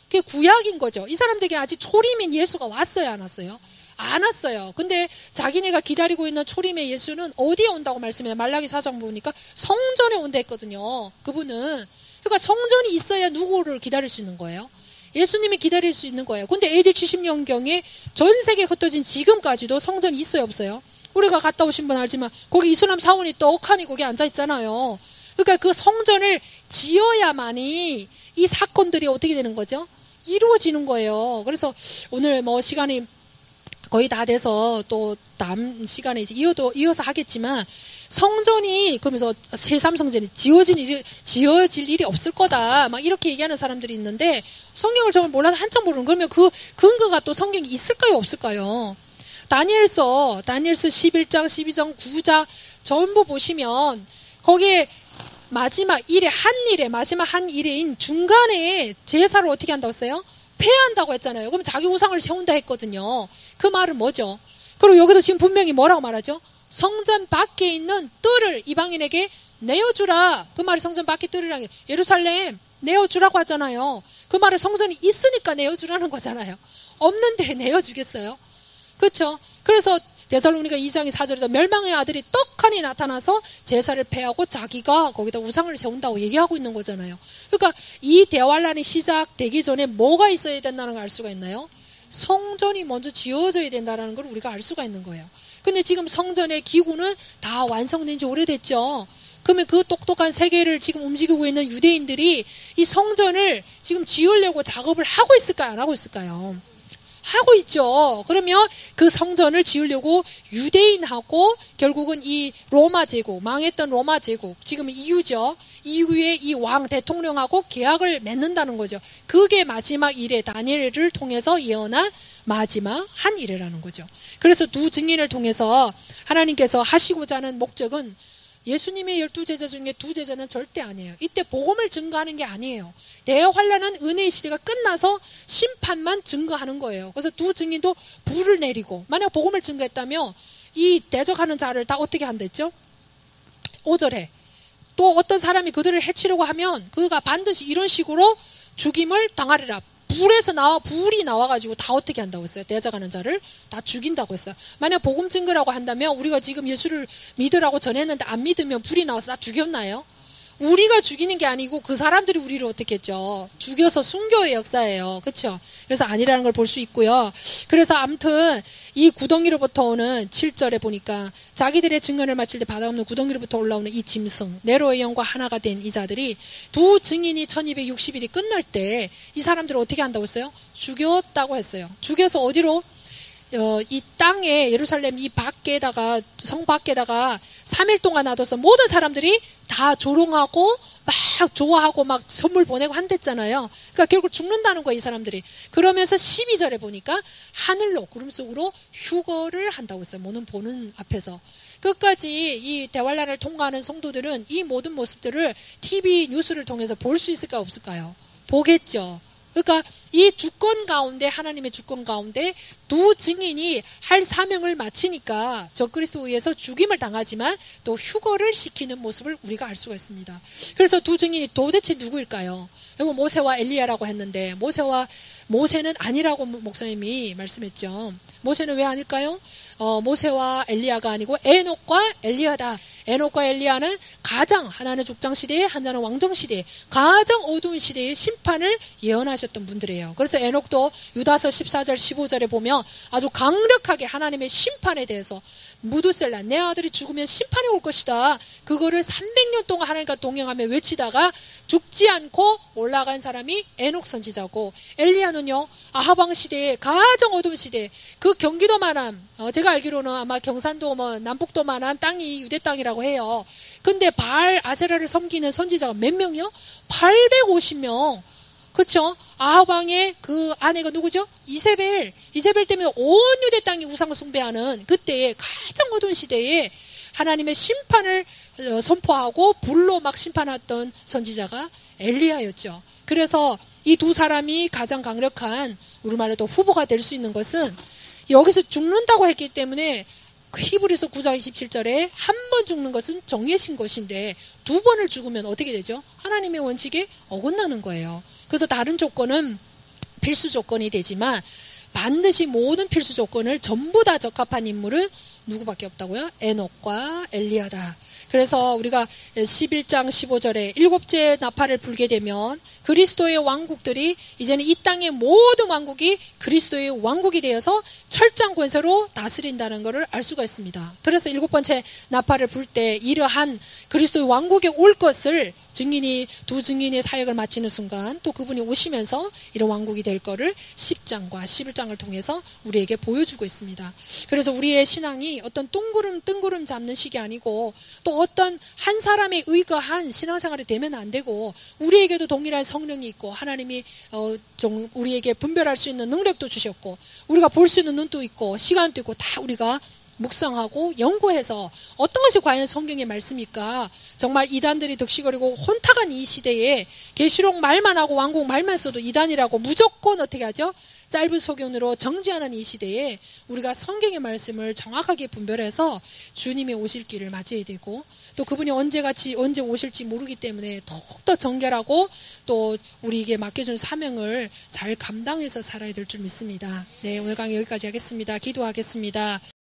그게 구약인 거죠. 이 사람들에게 아직 초림인 예수가 왔어요, 안 왔어요? 안 왔어요. 근데 자기네가 기다리고 있는 초림의 예수는 어디에 온다고 말씀해요? 말라기 4장 보니까 성전에 온다 했거든요. 그분은. 그러니까 성전이 있어야 누구를 기다릴 수 있는 거예요? 예수님이 기다릴 수 있는 거예요. 근데 AD 70년경에 전 세계에 흩어진 지금까지도 성전이 있어요, 없어요? 우리가 갔다 오신 분 알지만 거기 이슬람 사원이 떡하니 거기 앉아 있잖아요. 그러니까 그 성전을 지어야만이 이 사건들이 어떻게 되는 거죠? 이루어지는 거예요. 그래서 오늘 뭐 시간이 거의 다 돼서 또 다음 시간에 이제 이어서 하겠지만 성전이 그러면서 새삼 성전이 지어질 일이 없을 거다. 막 이렇게 얘기하는 사람들이 있는데 성경을 정말 몰라서 한참 모르는 그러면 그 근거가 또 성경이 있을까요? 없을까요? 다니엘서 11장, 12장, 9장 전부 보시면 거기에 마지막 한 일에인 중간에 제사를 어떻게 한다고 했어요? 폐한다고 했잖아요. 그럼 자기 우상을 세운다 했거든요. 그 말은 뭐죠? 그리고 여기도 지금 분명히 뭐라고 말하죠? 성전 밖에 있는 뜰을 이방인에게 내어주라. 그 말이 성전 밖에 뜰이라는 게 예루살렘 내어주라고 하잖아요. 그 말은 성전이 있으니까 내어주라는 거잖아요. 없는데 내어주겠어요? 그렇죠? 그래서 데살로니가 2장 4절에서 멸망의 아들이 떡하니 나타나서 제사를 폐하고 자기가 거기다 우상을 세운다고 얘기하고 있는 거잖아요. 그러니까 이 대환란이 시작되기 전에 뭐가 있어야 된다는 걸 알 수가 있나요? 성전이 먼저 지어져야 된다는 걸 우리가 알 수가 있는 거예요. 근데 지금 성전의 기구는 다 완성된 지 오래됐죠. 그러면 그 똑똑한 세계를 지금 움직이고 있는 유대인들이 이 성전을 지금 지으려고 작업을 하고 있을까요? 안 하고 있을까요? 하고 있죠. 그러면 그 성전을 지으려고 유대인하고 결국은 이 로마 제국, 망했던 로마 제국, 지금 EU죠. EU의 이 왕 대통령하고 계약을 맺는다는 거죠. 그게 마지막 일에 다니엘을 통해서 예언한 마지막 한 일이라는 거죠. 그래서 두 증인을 통해서 하나님께서 하시고자 하는 목적은 예수님의 12제자 중에 2제자는 절대 아니에요. 이때 복음을 증거하는 게 아니에요. 대환란은 은혜의 시대가 끝나서 심판만 증거하는 거예요. 그래서 두 증인도 불을 내리고 만약 복음을 증거했다면 이 대적하는 자를 다 어떻게 한다 했죠? 5절에 또 어떤 사람이 그들을 해치려고 하면 그가 반드시 이런 식으로 죽임을 당하리라. 불이 나와가지고 다 어떻게 한다고 했어요? 대적하는 자를 다 죽인다고 했어요. 만약 복음 증거라고 한다면 우리가 지금 예수를 믿으라고 전했는데 안 믿으면 불이 나와서 다 죽였나요? 우리가 죽이는 게 아니고 그 사람들이 우리를 어떻게 했죠? 죽여서 순교의 역사예요. 그렇죠? 그래서 아니라는 걸 볼 수 있고요. 그래서 아무튼 이 구덩이로부터 오는 7절에 보니까 자기들의 증언을 마칠 때 바다없는 구덩이로부터 올라오는 이 짐승 네로의 영과 하나가 된 이 자들이 두 증인이 1260일이 끝날 때 이 사람들을 어떻게 한다고 했어요? 죽였다고 했어요. 죽여서 어디로? 이 땅에 예루살렘 이 밖에다가 성 밖에다가 3일 동안 놔둬서 모든 사람들이 다 조롱하고 막 좋아하고 막 선물 보내고 한댔잖아요. 그러니까 결국 죽는다는 거예요, 이 사람들이. 그러면서 12절에 보니까 하늘로 구름 속으로 휴거를 한다고 했어요. 보는 앞에서. 끝까지 이 대환란을 통과하는 성도들은 이 모든 모습들을 TV 뉴스를 통해서 볼 수 있을까요, 없을까요? 보겠죠. 그러니까 이 주권 가운데 하나님의 주권 가운데 두 증인이 할 사명을 마치니까 적그리스도에 의해서 죽임을 당하지만 또 휴거를 시키는 모습을 우리가 알 수가 있습니다. 그래서 두 증인이 도대체 누구일까요? 이거 모세와 엘리야라고 했는데 모세는 아니라고 목사님이 말씀했죠. 모세는 왜 아닐까요? 모세와 엘리야가 아니고 에녹과 엘리야다. 에녹과 엘리야는 가장 하나는 죽장시대에 하나는 왕정시대에 가장 어두운 시대의 심판을 예언하셨던 분들이에요. 그래서 에녹도 유다서 14절 15절에 보면 아주 강력하게 하나님의 심판에 대해서 무드셀라 내 아들이 죽으면 심판이 올 것이다. 그거를 300년 동안 하나님과 동행하며 외치다가 죽지 않고 올라간 사람이 에녹 선지자고 엘리야는요 아하방 시대에 가장 어두운 시대에 그 경기도만한 제가 제가 알기로는 아마 경산도 뭐 남북도만한 땅이 유대 땅이라고 해요. 근데 바알 아세라를 섬기는 선지자가 몇 명이요? 850명. 그렇죠? 아합 왕의 그 아내가 누구죠? 이세벨 때문에 온 유대 땅이 우상을 숭배하는 그때의 가장 어두운 시대에 하나님의 심판을 선포하고 불로 막 심판했던 선지자가 엘리야였죠. 그래서 이 두 사람이 가장 강력한 우리말로 또 후보가 될 수 있는 것은 여기서 죽는다고 했기 때문에 히브리서 9장 27절에 한 번 죽는 것은 정해진 것인데 두 번을 죽으면 어떻게 되죠? 하나님의 원칙에 어긋나는 거예요. 그래서 다른 조건은 필수 조건이 되지만 반드시 모든 필수 조건을 전부 다 적합한 인물은 누구밖에 없다고요? 에녹과 엘리야다. 그래서 우리가 11장 15절에 일곱째 나팔을 불게 되면 그리스도의 왕국들이 이제는 이 땅의 모든 왕국이 그리스도의 왕국이 되어서 철장 권세로 다스린다는 것을 알 수가 있습니다. 그래서 일곱 번째 나팔을 불 때 이러한 그리스도의 왕국에 올 것을 두 증인의 사역을 마치는 순간 또 그분이 오시면서 이런 왕국이 될 거를 10장과 11장을 통해서 우리에게 보여주고 있습니다. 그래서 우리의 신앙이 어떤 뜬구름 잡는 식이 아니고 또 어떤 한 사람에 의거한 신앙생활이 되면 안 되고 우리에게도 동일한 성령이 있고 하나님이 우리에게 분별할 수 있는 능력도 주셨고 우리가 볼 수 있는 눈도 있고 시간도 있고 다 우리가 묵상하고 연구해서 어떤 것이 과연 성경의 말씀일까? 정말 이단들이 득실거리고 혼탁한 이 시대에 계시록 말만 하고 왕국 말만 써도 이단이라고 무조건 어떻게 하죠? 짧은 소견으로 정죄하는 이 시대에 우리가 성경의 말씀을 정확하게 분별해서 주님의 오실 길을 맞이해야 되고 또 그분이 언제 오실지 모르기 때문에 더욱더 정결하고 또 우리에게 맡겨준 사명을 잘 감당해서 살아야 될 줄 믿습니다. 네, 오늘 강의 여기까지 하겠습니다. 기도하겠습니다.